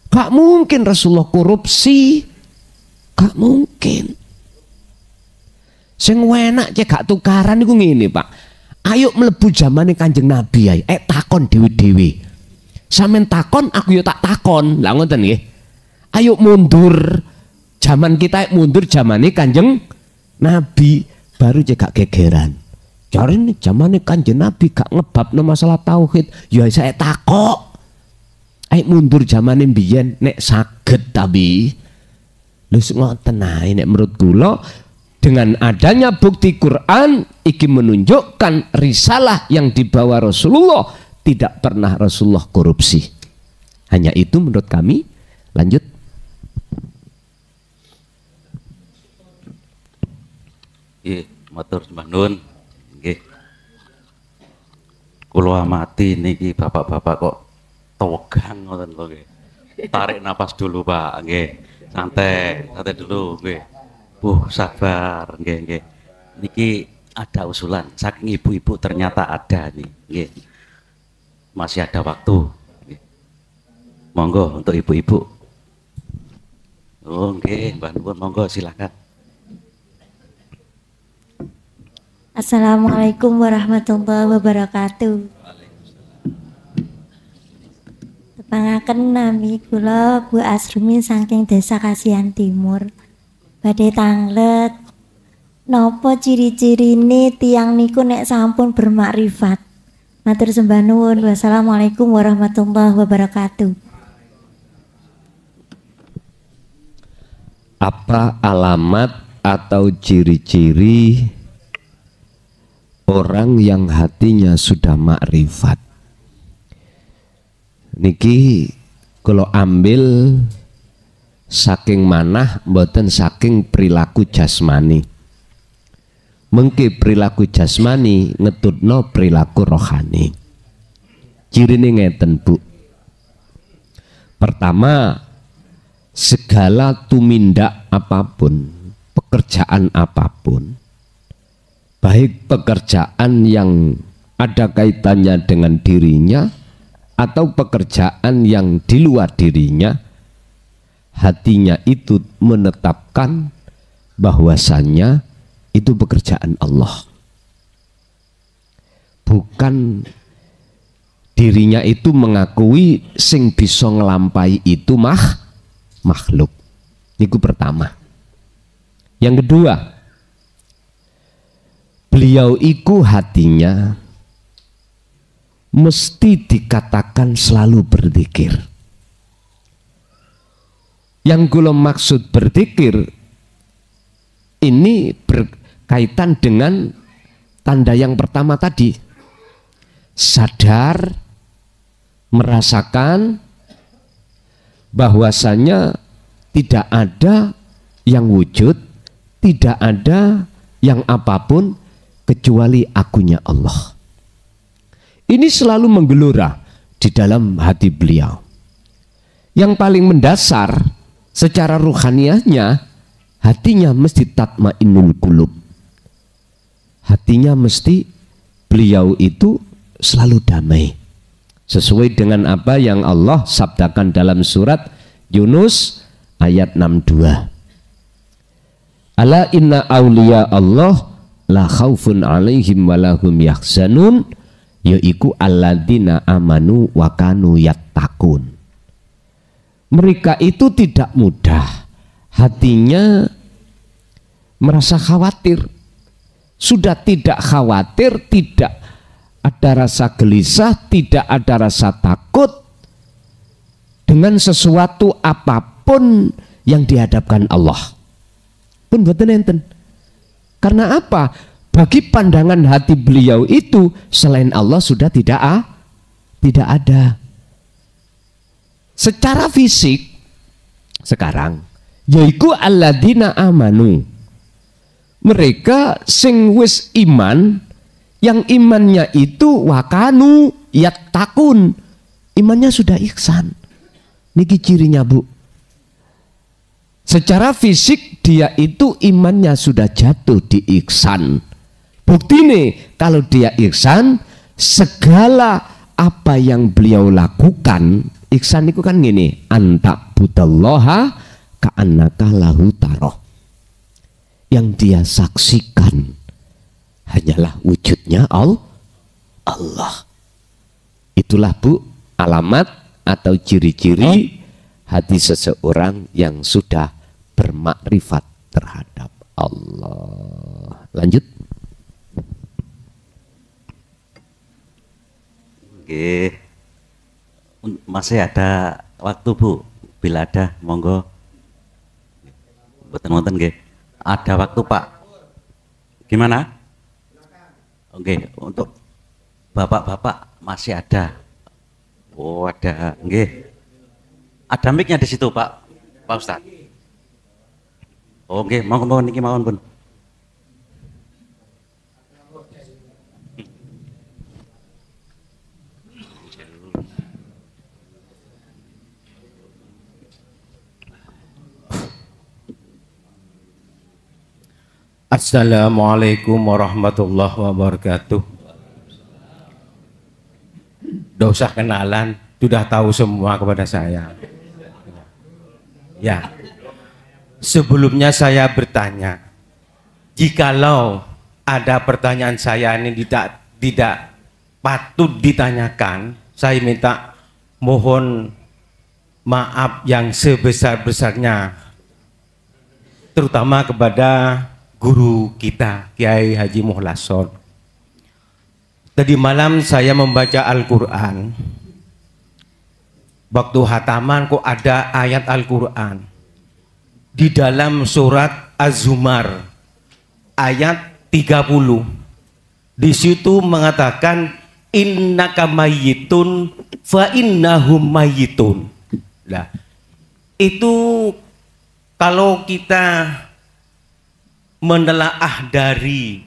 Speaker 2: Gak mungkin Rasulullah korupsi, gak mungkin. Sing enak cek gak tukaran iku ngene Pak. Ayo mlebu zamane Kanjeng Nabi ae, takon dewi-dewi. Sampeyan takon, aku yo tak takon. Lah ngoten nggih. Ayo mundur. Zaman kita mundur zamane Kanjeng Nabi, baru cek gak gegeran. Cari nih zamane Kanjeng Nabi gak ngebabno masalah tauhid, ya saya takok. Ayo mundur zamane mbiyen nek saged tapi. Lha ngoten ae nek menurut kula dengan adanya bukti Quran iki menunjukkan risalah yang dibawa Rasulullah tidak pernah Rasulullah korupsi. Hanya itu menurut kami. Lanjut.
Speaker 3: Nggih, matur sembah nuwun. Nggih. Kula amati niki bapak-bapak kok tewegang ngoten lho nggih. Tarik napas dulu Pak, nggih. Santai dulu nggih. Sabar nggih nggih. Niki ada usulan saking ibu-ibu, ternyata ada nih nggih. Masih ada waktu nggih. Monggo untuk ibu-ibu. Oh nggih, Mbah nuwun, monggo silakan.
Speaker 6: Assalamualaikum warahmatullahi wabarakatuh. Tepangaken nami kula Bu Asrumi saking Desa Kasihan Timur. badhe tanglet. Napa ciri-cirine tiang niku nek sampun bermakrifat? Matur sembah nuwun. Wassalamualaikum warahmatullahi wabarakatuh.
Speaker 2: Apa alamat atau ciri-ciri orang yang hatinya sudah makrifat? Niki kalau ambil saking manah mboten saking perilaku jasmani. Mengki perilaku jasmani ngetutno perilaku rohani. Cirine ngeten, Bu. Pertama, segala tumindak apapun, pekerjaan apapun, baik pekerjaan yang ada kaitannya dengan dirinya atau pekerjaan yang di luar dirinya, hatinya itu menetapkan bahwasannya itu pekerjaan Allah, bukan dirinya itu mengakui sing bisa ngelampai itu makhluk. Itu pertama. Yang kedua, beliau iku hatinya mesti dikatakan selalu berzikir. Yang kula maksud berzikir ini berkaitan dengan tanda yang pertama tadi, sadar merasakan bahwasanya tidak ada yang wujud, tidak ada yang apapun kecuali akunya Allah. Ini selalu menggelora di dalam hati beliau. Yang paling mendasar secara ruhaniahnya, hatinya mesti tatmainnul qulub. Hatinya mesti beliau itu selalu damai. Sesuai dengan apa yang Allah sabdakan dalam surat Yunus ayat 62. Ala inna awliya Allah la khaufun alaihim walahum yahzanun, yaiku alladzina amanu wa kanu yattaqun. Mereka itu tidak mudah hatinya merasa khawatir. Sudah tidak khawatir, tidak ada rasa gelisah, tidak ada rasa takut dengan sesuatu apapun yang dihadapkan Allah. Pun boten enten. Karena apa? Bagi pandangan hati beliau itu selain Allah sudah tidak ada. Secara fisik sekarang yaiku alladzina amanu, mereka sing wis iman, yang imannya itu wakanu yattaqun, imannya sudah ihsan. Niki cirinya, Bu. Secara fisik dia itu imannya sudah jatuh di ihsan. Bukti nih kalau dia ihsan, segala apa yang beliau lakukan, ihsan itu kan gini, anta budallaha ka'annaka lahu taroh. Yang dia saksikan hanyalah wujudnya Allah. Itulah, Bu, alamat atau ciri-ciri hati seseorang yang sudah bermakrifat terhadap Allah. Lanjut.
Speaker 3: Oke. Masih ada waktu, Bu. Bila ada, monggo. Boten-boten nggih. Ada waktu, Pak. Gimana? Oke, untuk bapak-bapak masih ada. Oh, ada. Nggih. Ada mic-nya di situ, Pak Ustadz. Oh, nggih, monggo niki mawon, Pun.
Speaker 7: Assalamualaikum warahmatullahi wabarakatuh. Tidak usah kenalan, sudah tahu semua kepada saya. Ya, sebelumnya saya bertanya, jikalau ada pertanyaan saya ini tidak patut ditanyakan, saya minta mohon maaf yang sebesar-besarnya. terutama kepada guru kita Kiai Haji Muhlason. Tadi malam saya membaca Al-Quran. Waktu hataman kok ada ayat Al-Quran di dalam surat Az-Zumar ayat 30. Di situ mengatakan innaka mayyitun fa innahum mayyitun. Nah, itu kalau kita menelaah dari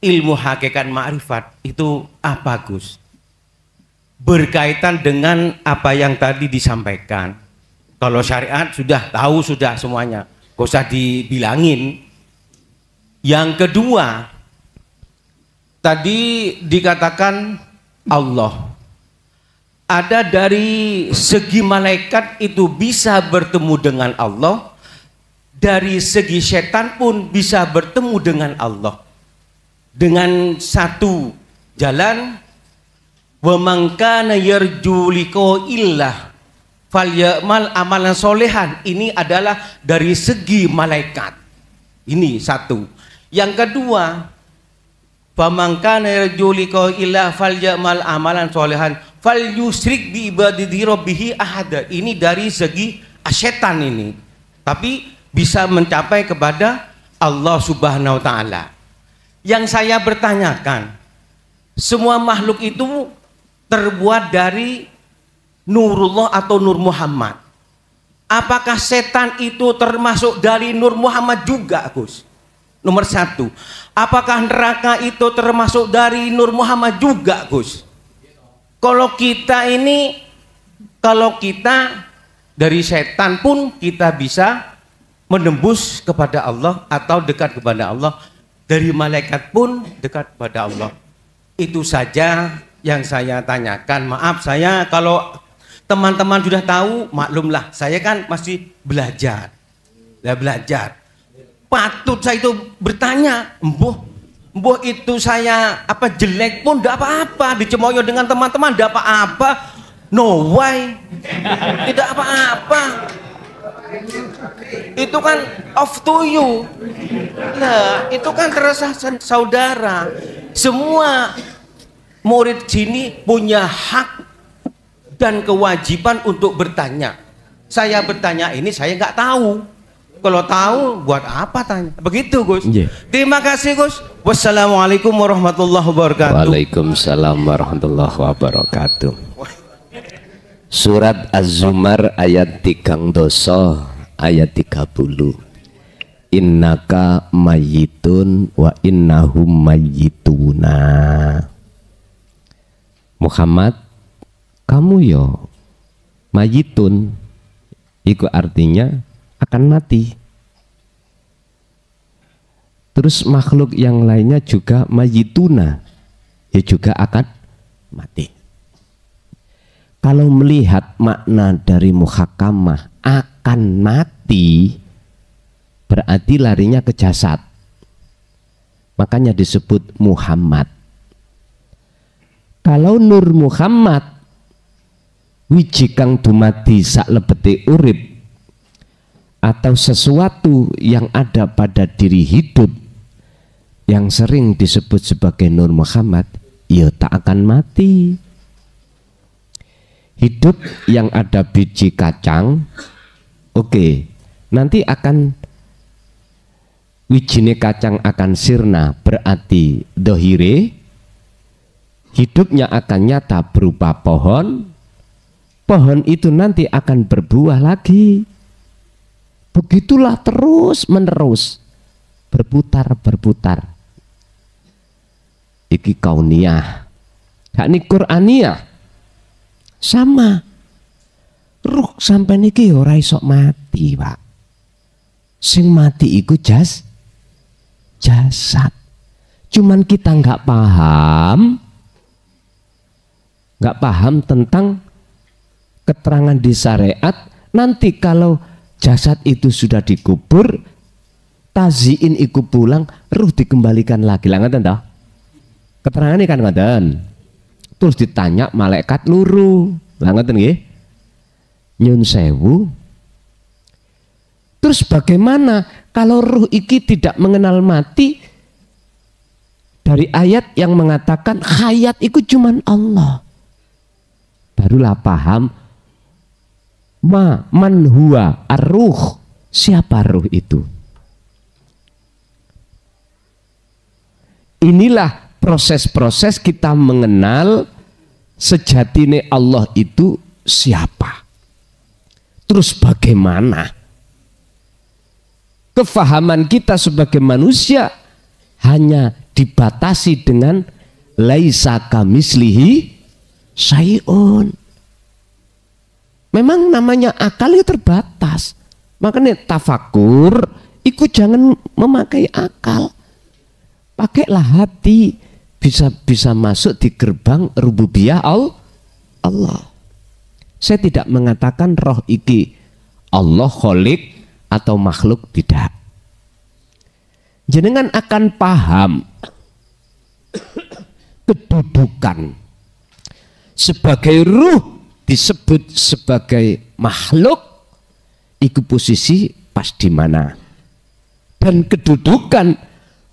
Speaker 7: ilmu hakikat ma'rifat itu apa, Gus? Berkaitan dengan apa yang tadi disampaikan. Kalau syariat sudah tahu sudah semuanya, gak usah dibilangin. Yang kedua, tadi dikatakan Allah. Ada dari segi malaikat itu bisa bertemu dengan Allah, dari segi setan pun bisa bertemu dengan Allah. Dengan satu jalan, wa man kana yarju liqa illah falyamal amalan solehan. Ini adalah dari segi malaikat. Ini satu. Yang kedua, fa man kana yarju liqa illah falyamal amalan solehan fal yusrik bi ibadati rabbih ahada. Ini dari segi setan ini. Tapi bisa mencapai kepada Allah Subhanahu wa taala. Yang saya bertanyakan, semua makhluk itu terbuat dari Nurullah atau Nur Muhammad. Apakah setan itu termasuk dari Nur Muhammad juga, Gus? Nomor satu. Apakah neraka itu termasuk dari Nur Muhammad juga, Gus? Kalau kita dari setan pun kita bisa menembus kepada Allah atau dekat kepada Allah. Dari malaikat pun dekat kepada Allah. Itu saja yang saya tanyakan. Maaf saya kalau teman-teman sudah tahu, maklumlah. Saya kan masih belajar. Patut saya itu bertanya, Mbuh itu saya apa jelek pun tidak apa-apa, dicemoyo dengan teman-teman tidak apa-apa, no way, tidak apa-apa. Itu kan off to you. Nah, itu kan terasa saudara. Semua murid sini punya hak dan kewajiban untuk bertanya. Saya bertanya ini saya nggak tahu. Kalau tahu buat apa tanya? Begitu, Gus. Yeah. Terima kasih, Gus. Wassalamualaikum warahmatullahi wabarakatuh.
Speaker 2: Waalaikumsalam warahmatullahi wabarakatuh. Surat Az-Zumar ayat 3 ayat 30. Innaka mayyitun wa innahum mayyituna. Muhammad, kamu yo mayyitun. Itu artinya akan mati. Terus makhluk yang lainnya juga mayyituna, ya juga akan mati. Kalau melihat makna dari muhakamah akan mati, berarti larinya ke jasad. Makanya disebut Muhammad. Kalau Nur Muhammad wiji kang dumadi sak lebete urip atau sesuatu yang ada pada diri hidup yang sering disebut sebagai Nur Muhammad, ya tak akan mati. Hidup yang ada biji kacang, oke, nanti akan wijine kacang akan sirna, berarti dohire hidupnya akan nyata berupa pohon. Pohon itu nanti akan berbuah lagi. Begitulah terus menerus, berputar. Iki kauniyah, yakni Qur'aniyah. Sama ruh sampai niki ora iso mati, Pak. Sing mati iku jasad. Cuman kita nggak paham tentang keterangan di syariat. Nanti kalau jasad itu sudah dikubur, taziin iku pulang, ruh dikembalikan lagi. Lah ngoten toh? Keterangan ini kan ngoten. Terus ditanya malaikat luru, lah ngoten nggih. Nyun sewu, Terus bagaimana kalau ruh iki tidak mengenal mati? Dari ayat yang mengatakan hayat itu cuman Allah. Barulah paham man huwa ar-ruh. Siapa ruh itu? Inilah proses-proses kita mengenal sejatine Allah itu siapa. Terus bagaimana? Kefahaman kita sebagai manusia hanya dibatasi dengan laisa kamislihi syai'un. Memang namanya akal itu terbatas. Makanya tafakur ikut jangan memakai akal. Pakailah hati, bisa masuk di gerbang rububiyah Allah. Saya tidak mengatakan roh iki Allah kholik atau makhluk, tidak. Jenengan akan paham kedudukan sebagai ruh disebut sebagai makhluk, itu posisi pas di mana. Dan kedudukan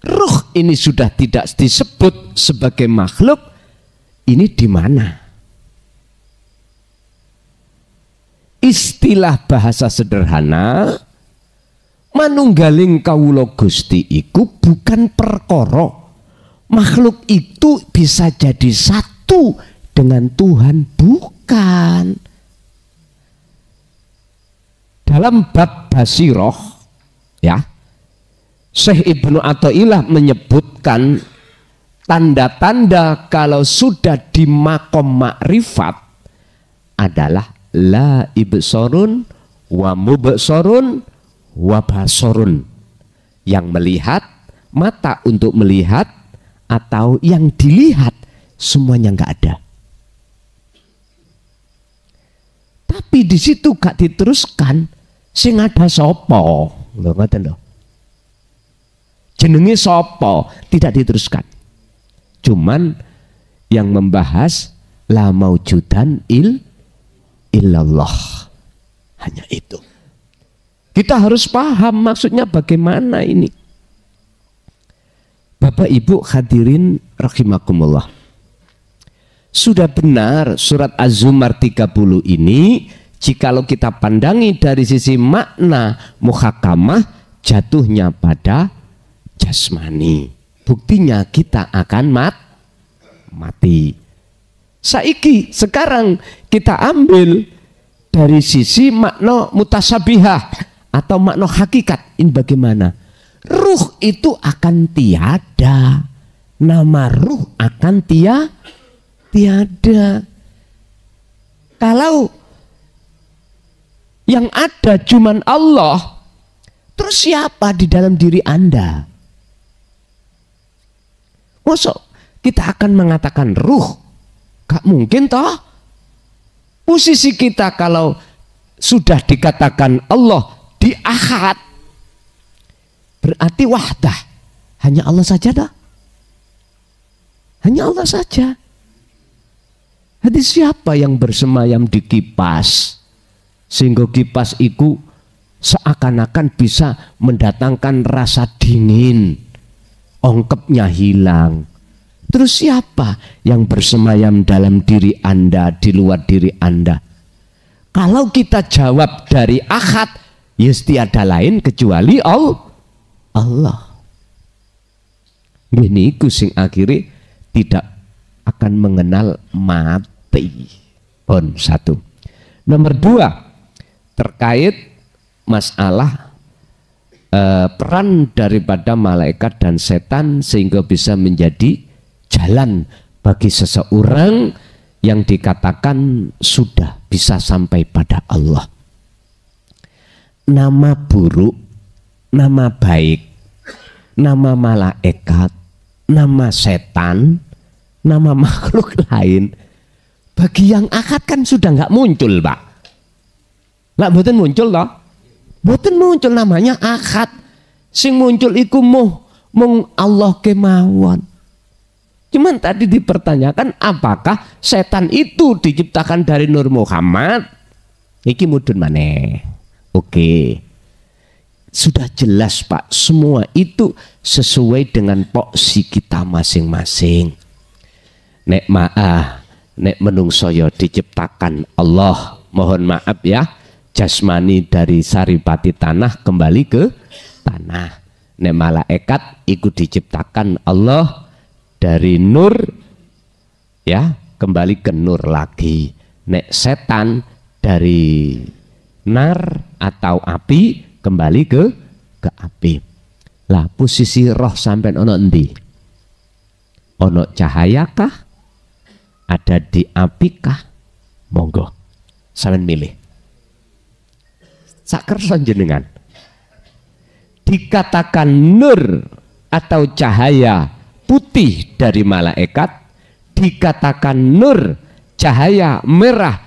Speaker 2: ruh ini sudah tidak disebut sebagai makhluk, ini di mana? Istilah bahasa sederhana, manunggaling kawula Gusti iku bukan perkara makhluk itu bisa jadi satu dengan Tuhan, bukan. Dalam bab Basiroh ya, Syekh Ibnu Athaillah menyebutkan tanda-tanda kalau sudah di makom makrifat adalah la ibsorun wa mubsorun wa basorun, yang melihat, mata untuk melihat atau yang dilihat, semuanya nggak ada. Tapi di situ gak diteruskan sing ada sopo, lho ngoten lho. Jenenge sopo tidak diteruskan. Cuman yang membahas la maujudan illallah, hanya itu. Kita harus paham maksudnya bagaimana ini. Bapak Ibu hadirin rahimakumullah. Sudah benar surat Az-Zumar 30 ini, jikalau kita pandangi dari sisi makna muhakamah, jatuhnya pada jasmani. Buktinya kita akan mati. Saiki sekarang kita ambil dari sisi makna mutasabihah atau makna hakikat. Ini bagaimana? Ruh itu akan tiada. Nama ruh akan tiada. Kalau yang ada cuman Allah, terus siapa di dalam diri Anda? Masa kita akan mengatakan ruh? Gak mungkin toh. Posisi kita kalau sudah dikatakan Allah di ahad, berarti wahdah, hanya Allah saja dah. Hanya Allah saja. Jadi siapa yang bersemayam di kipas sehingga kipas itu seakan-akan bisa mendatangkan rasa dingin, ongkepnya hilang. Terus siapa yang bersemayam dalam diri Anda, di luar diri Anda? Kalau kita jawab dari ahad, ya tiada lain kecuali Allah. Ini sing akhirnya tidak akan mengenal mati. Pun satu. Nomor dua, terkait masalah peran daripada malaikat dan setan sehingga bisa menjadi jalan bagi seseorang yang dikatakan sudah bisa sampai pada Allah. Nama buruk, nama baik, nama malaikat, nama setan, nama makhluk lain, bagi yang akad kan sudah nggak muncul, Pak. Nggak mboten muncul loh. Mboten muncul, namanya akad. Sing muncul iku mung Allah kemawon. Cuman tadi dipertanyakan apakah setan itu diciptakan dari Nur Muhammad? Iki mudun maneh. Oke. Sudah jelas Pak, semua itu sesuai dengan porsi kita masing-masing. Nek menungso ya diciptakan Allah, mohon maaf ya, jasmani dari saripati tanah kembali ke tanah. Nek malaikat ikut diciptakan Allah dari nur ya kembali ke nur lagi. Nek setan dari nar atau api kembali ke api. Lah posisi roh sampai ono endi? Ono cahaya kah? Ada di api kah? Monggo sampean milih. Sak kersa jenengan. Dikatakan nur atau cahaya putih dari malaikat, dikatakan nur cahaya merah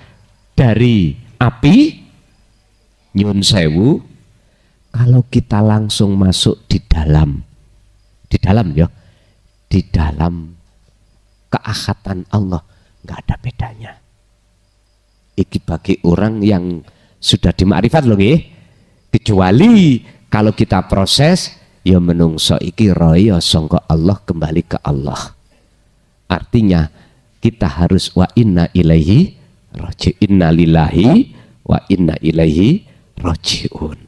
Speaker 2: dari api, nyun sewu, kalau kita langsung masuk di dalam ya, di dalam keahatan Allah, nggak ada bedanya. Iki bagi orang yang sudah di makrifat loh nggih. Kecuali kalau kita proses ya menungso iki royo sangka Allah kembali ke Allah. Artinya kita harus wa inna ilaihi raji'un, inna lillahi wa inna ilaihi raji'un.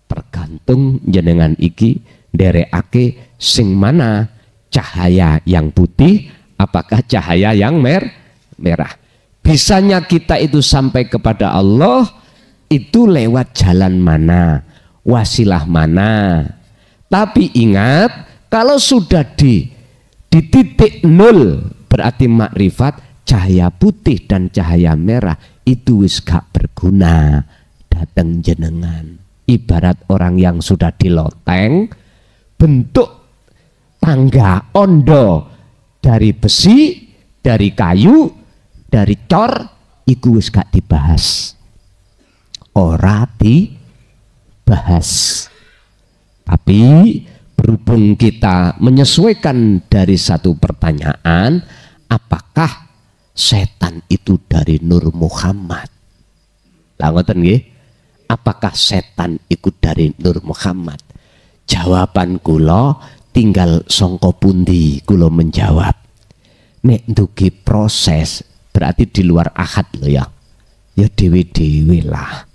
Speaker 2: Tergantung jenengan iki nderekake sing mana, cahaya yang putih apakah cahaya yang merah. Bisanya kita itu sampai kepada Allah itu lewat jalan mana, wasilah mana. Tapi ingat, kalau sudah di titik nol berarti makrifat, cahaya putih dan cahaya merah itu wis gak berguna datang jenengan. Ibarat orang yang sudah di loteng, bentuk tangga ondo dari besi, dari kayu, dari cor, iku wis gak dibahas. Ora dibahas. Tapi berhubung kita menyesuaikan dari satu pertanyaan, apakah setan itu dari Nur Muhammad? Lah ngoten nggih. Apakah setan itu dari Nur Muhammad? Jawaban kula tinggal sangka pundi kula menjawab. Nek ndugi proses berarti di luar ahad loh ya. Ya dewe-dewe lah.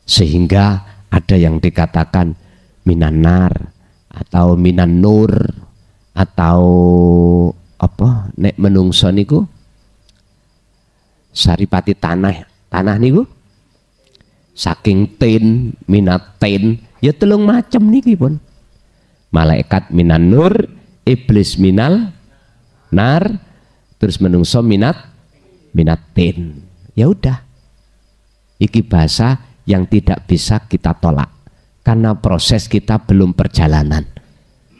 Speaker 2: Sehingga ada yang dikatakan minan nar atau minan nur atau apa nek menungso niku saripati tanah niku saking tin minat tin ya telung macam niki pun. Malaikat minan nur, iblis minal nar, terus menungso minat tin. Ya udah. Iki bahasa yang tidak bisa kita tolak karena proses kita belum perjalanan.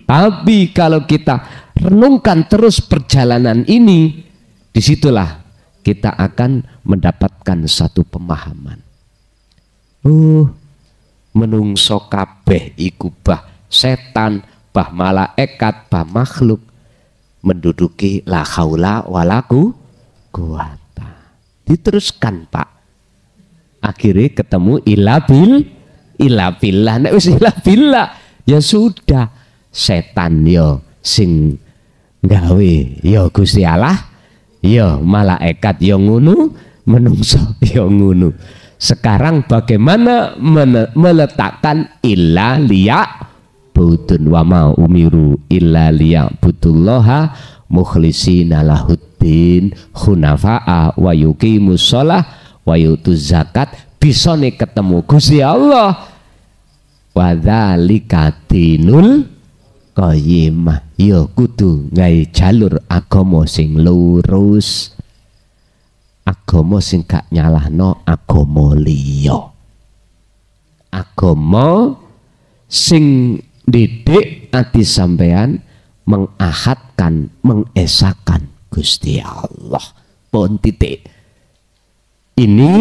Speaker 2: Tapi kalau kita renungkan terus perjalanan ini, disitulah kita akan mendapatkan satu pemahaman. Menungso kabeh iku bah setan, bah malaikat, bah makhluk menduduki la haula wala quwata. Diteruskan Pak. Akhirnya ketemu ila billah. Nek wis ila billah ya sudah, setan yo sing gawe yo Gusti Allah, yo malaikat yo ngono, menungso yo ngono. Sekarang bagaimana meletakkan illa liya'budun wa ma umiru illa liya'budullaha mukhlisina lahuddin hunafa'a wa yuqimus shalah wa yutuz zakat. Bisa nih ketemu Gusti Allah, wa dzalika dinul qayyimah. Ya kudu gawe jalur agama sing lurus, agama sing gak nyalahno agama liya, agama sing didik ati sampean mengahadkan, mengesakan Gusti Allah. Pun titik. Ini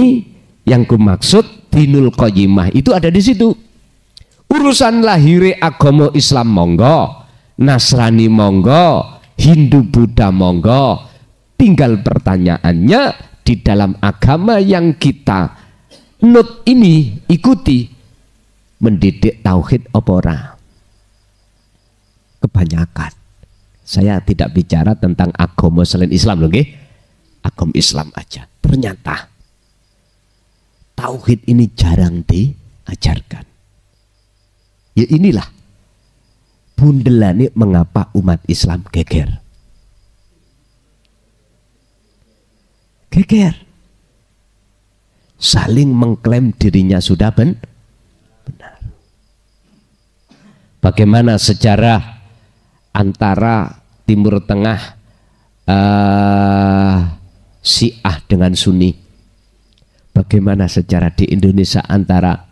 Speaker 2: yang kumaksud dinul qayyimah itu ada di situ. Urusan lahire agama Islam monggo, Nasrani monggo, Hindu Buddha monggo. Tinggal pertanyaannya di dalam agama yang kita nut ini ikuti, mendidik tauhid apa ora? Kebanyakan. Saya tidak bicara tentang agama selain Islam loh, nggih. Agama Islam aja. Ternyata tauhid ini jarang diajarkan. Ya inilah bundelane mengapa umat Islam geger. Geger. Saling mengklaim dirinya sudah benar. Bagaimana sejarah antara Timur Tengah Syiah dengan Sunni? Bagaimana sejarah di Indonesia antara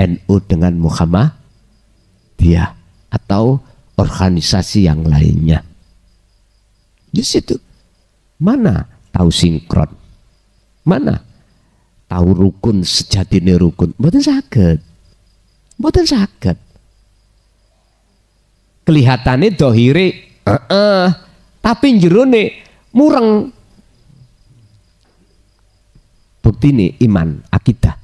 Speaker 2: NU dengan Muhammadiyah atau organisasi yang lainnya? Di situ mana tahu sinkron, mana tahu rukun sejatine rukun? Mboten saged, mboten saged. Kelihatannya dohire, tapi jerone mureng. Bukti ini iman, akidah.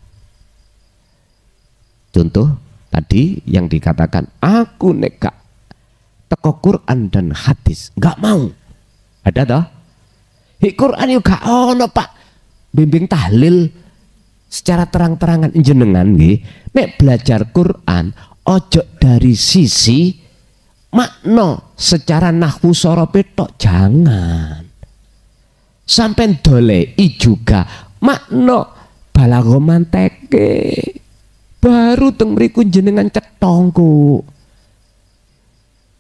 Speaker 2: Contoh tadi yang dikatakan, aku neka teko Quran dan hadis, nggak mau. Ada toh? Quran yuk gak ono pak. Bimbing tahlil secara terang-terangan jenengan nggih. Nek belajar Quran, ojo dari sisi makna secara nahwu sorope tok, jangan. Sampai dolei juga makna balaghah manteke. Baru teng mriku jenengan cetongku.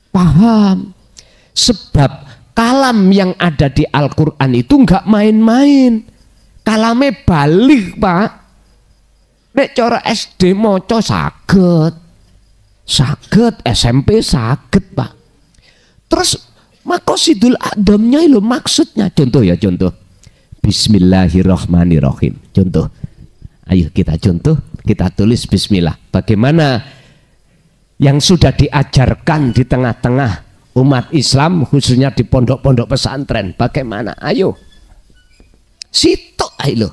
Speaker 2: Paham? Sebab kalam yang ada di Al-Qur'an itu enggak main-main. Kalame balik, Pak. Nek cara SD maca saged. Saged, SMP saged, Pak. Terus maqasidul a'dhamnya lho maksudnya. Contoh ya, contoh. Bismillahirrahmanirrahim. Contoh. Ayo kita contoh, kita tulis bismillah. Bagaimana yang sudah diajarkan di tengah-tengah umat Islam, khususnya di pondok-pondok pesantren. Bagaimana? Ayo. Situ ayo.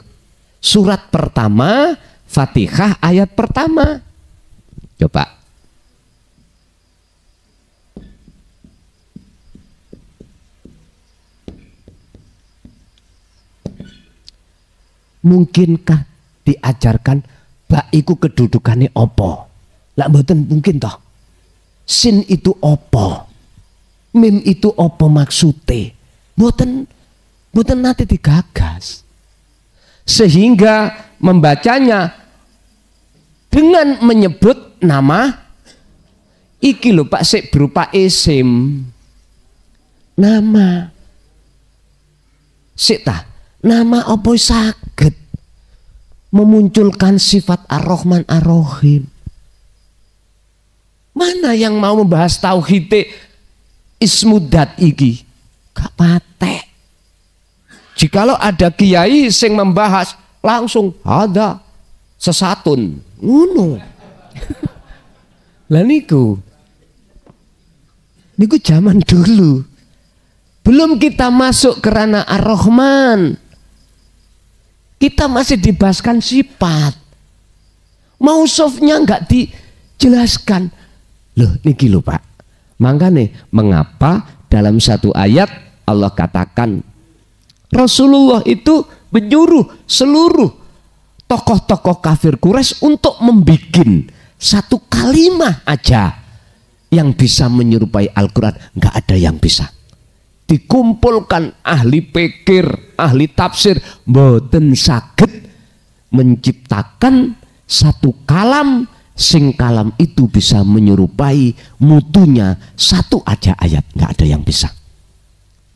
Speaker 2: Surat pertama, Fatihah ayat pertama. Coba. Mungkinkah diajarkan bak iku kedudukannya opo? Lah mboten mungkin toh. Sin itu opo? Mim itu opo maksude? Mboten nanti digagas. Sehingga membacanya dengan menyebut nama iki lho Pak, sik berupa isim. Nama. Sik ta, nama opo saged memunculkan sifat Ar-Rahman Ar-Rahim. Mana yang mau membahas tauhid ismudat iki? Gak patek. Jikalau ada kiai sing membahas langsung ada sesatun ngono. Lah niku zaman dulu. Belum kita masuk ke ranah Ar-Rahman. Kita masih dibahaskan sifat. Mausufnya nggak dijelaskan. Loh niki lho Pak. Makanya mengapa dalam satu ayat Allah katakan Rasulullah itu menyuruh seluruh tokoh-tokoh kafir Quraisy untuk membikin satu kalimat aja yang bisa menyerupai Al-Quran. Nggak ada yang bisa. Dikumpulkan ahli pikir, ahli tafsir, mboten saged menciptakan satu kalam sing kalam itu bisa menyerupai mutunya satu aja ayat, nggak ada yang bisa.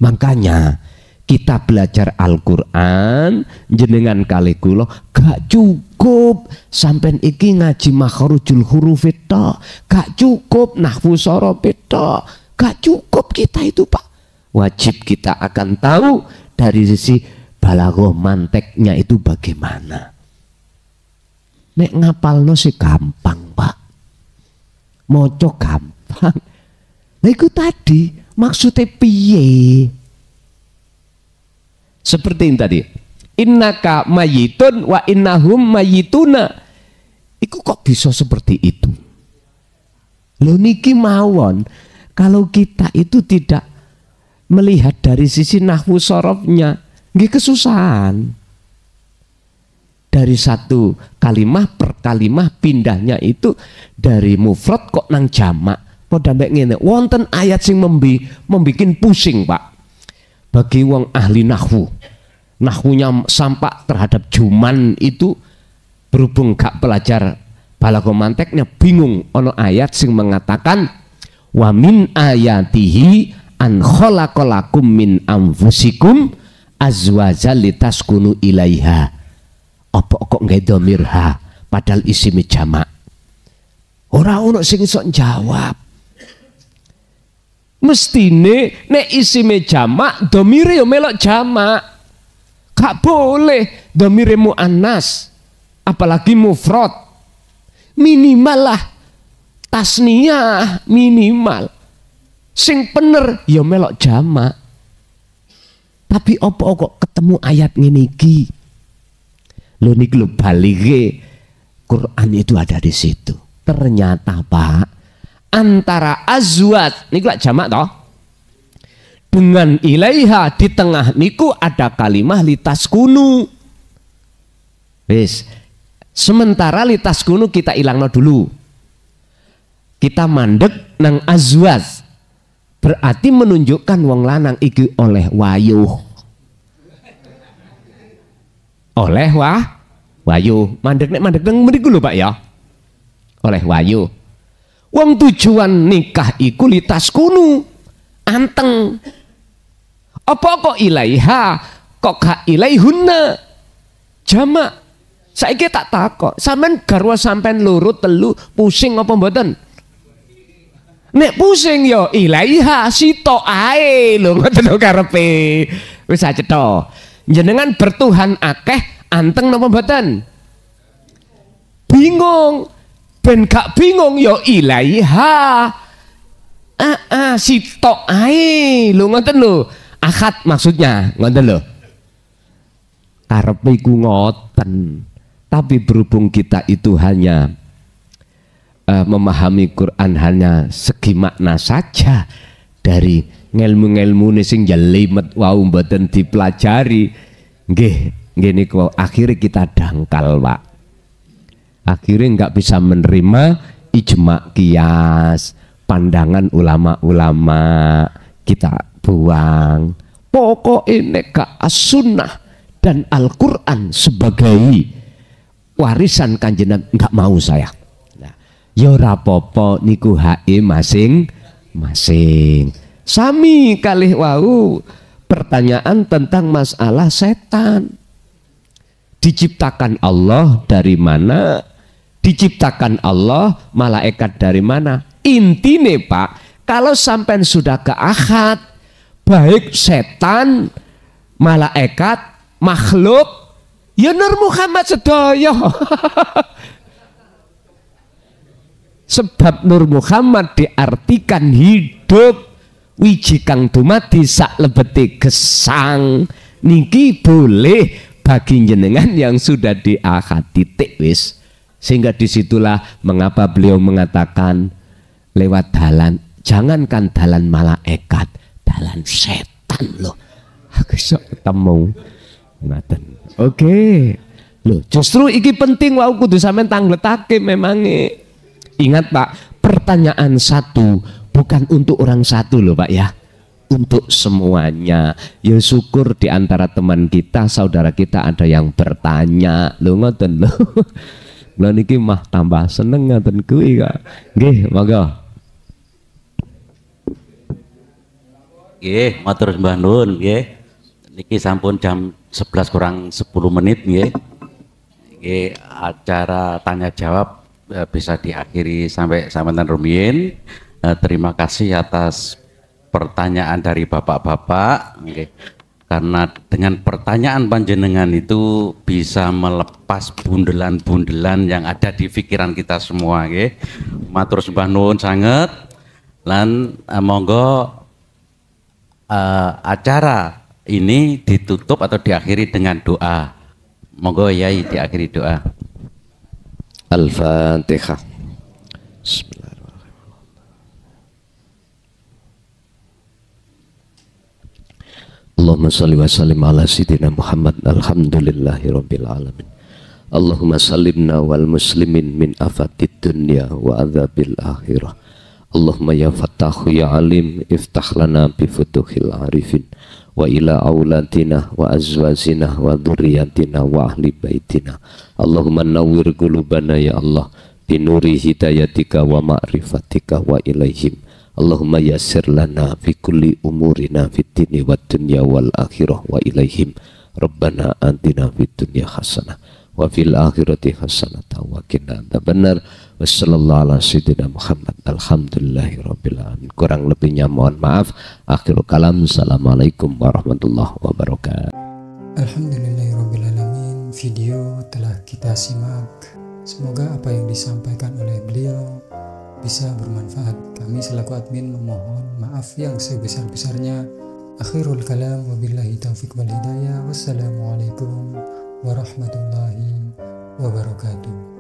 Speaker 2: Makanya kita belajar Al-Quran jenengan kali kula gak cukup sampai iki ngaji makhrajul huruf itu, gak cukup nahwu sorof itu, gak cukup kita itu Pak. Wajib kita akan tahu dari sisi balaghah manteknya itu bagaimana. Nek ngapalno sih gampang Pak, moco gampang. Nah itu tadi maksudnya piye? Seperti ini tadi. Innaka mayitun wa innahum mayituna. Iku kok bisa seperti itu? Lho niki mawon, kalau kita itu tidak melihat dari sisi nahwu sorofnya, nggih kesusahan. Dari satu kalimah per kalimah pindahnya itu dari mufrad kok nang jamak. Padha mbek ngene, wonten ayat sing membikin pusing, Pak. Bagi wong ahli nahwu. Nahwunya sampak terhadap juman itu berhubung gak pelajar balaghah manteknya bingung. Ono ayat sing mengatakan wa min ayatihi an khalaqalakum min anfusikum azwajan litaskunu ilaiha. Apa kok nggak domirha padahal isime jamak. Ora ono sing iso jawab. Mestine nek isime jamak domire yo melok jamak. Gak boleh domire muannas apalagi mufrad. Minimal lah tasniyah minimal. Sing bener yo melok jamak. Tapi opo kok ketemu ayat ngene iki? Lho niki lho balighe Quran itu ada di situ. Ternyata Pak, antara azwat niku lak jamak toh dengan ilaiha di tengah niku ada kalimah litaskunu. Wis. Sementara litaskunu kita ilangno dulu. Kita mandek nang azwat. Berarti menunjukkan wong lanang iki oleh wayuh. Oleh wayuh. Mandek nang mriku lho Pak ya. Oleh wayuh. Wong tujuan nikah iku litaskunu. Anteng. Apa kok ilaiha? Kok gak ilaihunna? Jamak. Saiki tak takok, sampean garwa sampean loro telu pusing apa mboten? Nek pusing yo ilaiha sitok ae lho ngoten lho karepe. Wis acetha. Jenengan bertuhan akeh anteng napa mboten? Bingung. Ben gak bingung yo ilaiha. Sitok ae lho ngoten lho. Akad maksudnya ngoten lho. Karepe iku ngoten. Tapi berhubung kita itu hanya memahami Quran hanya segi makna saja dari ngelmu-ngelmu sing jelimet wau mboten dipelajari, nggih niku akhirnya kita dangkal, Pak. Akhirnya nggak bisa menerima ijma qiyas, pandangan ulama-ulama, kita buang. Pokoknya nek gak as-sunnah dan Al-Quran sebagai warisan kanjenan nggak mau saya. Nah, ya ora apa-apa niku hae masing-masing. Sami kalih wau pertanyaan tentang masalah setan. Diciptakan Allah dari mana? Diciptakan Allah malaikat dari mana? Intine Pak, kalau sampai sudah ke akad, baik setan, malaikat, makhluk, ya Nur Muhammad sedaya. Sebab Nur Muhammad diartikan hidup wiji kang dumadi sak lebeti gesang. Niki boleh bagi jenengan yang sudah diakad titik wis. Sehingga disitulah mengapa beliau mengatakan lewat dalan, jangankan dalan malaikat, dalan setan loh. Aku sok ketemu. Ngaten. Oke. Loh, justru iki penting wau kudu sampean tangletake memange. Ingat Pak, pertanyaan satu bukan untuk orang satu loh Pak ya. Untuk semuanya. Ya syukur di antara teman kita, saudara kita ada yang bertanya. Lho ngoten lho. Lho niki mah tambah seneng ngoten kuwi kok. Nggih, monggo.
Speaker 3: Nggih, matur sembah nuwun nggih. Niki sampun jam 11 kurang 10 menit nggih. Nggih, acara tanya jawab bisa diakhiri sampai sampeyan rumiyin. Terima kasih atas pertanyaan dari bapak-bapak nggih. Karena dengan pertanyaan panjenengan itu bisa melepas bundelan-bundelan yang ada di pikiran kita semua nggih. Matur sembah nuwun sanget. Lan monggo acara ini ditutup atau diakhiri dengan doa. Monggo Yai diakhiri doa.
Speaker 2: Al-Fatihah. Bismillahirrahmanirrahim. Allahumma salli wa sallim ala sayyidina Muhammad. Alhamdulillahi rabbil alamin. Allahumma sallimna wal muslimin min afatid dunya wa adzabil akhirah. Allahumma ya Fattahu ya Alim, iftah lana bi futuhil arifin wa ila auladina wa azwajina wa dzurriyyatina wa ahli baitina. Allahumma nawwir qulubana ya Allah bi nuri hidayatika wa ma'rifatika wa ilaihim. Allahumma yassir lana fi kulli umurina fid dini wad dunya wal akhirah wa ilaihim. Rabbana atina fid dunya hasanah wa fil akhirati hasanatan wa qina adzabannar. Wassallallahu ala sayyidina Muhammad. Alhamdulillahi rabbil alamin. Kurang lebihnya mohon maaf. Akhirul kalam. Assalamualaikum warahmatullahi wabarakatuh.
Speaker 8: Alhamdulillahi rabbil alamin. Video telah kita simak. Semoga apa yang disampaikan oleh beliau bisa bermanfaat. Kami selaku admin memohon maaf yang sebesar-besarnya. Akhirul kalam, wabillahi taufiq wal hidayah. Wassalamualaikum warahmatullahi wabarakatuh.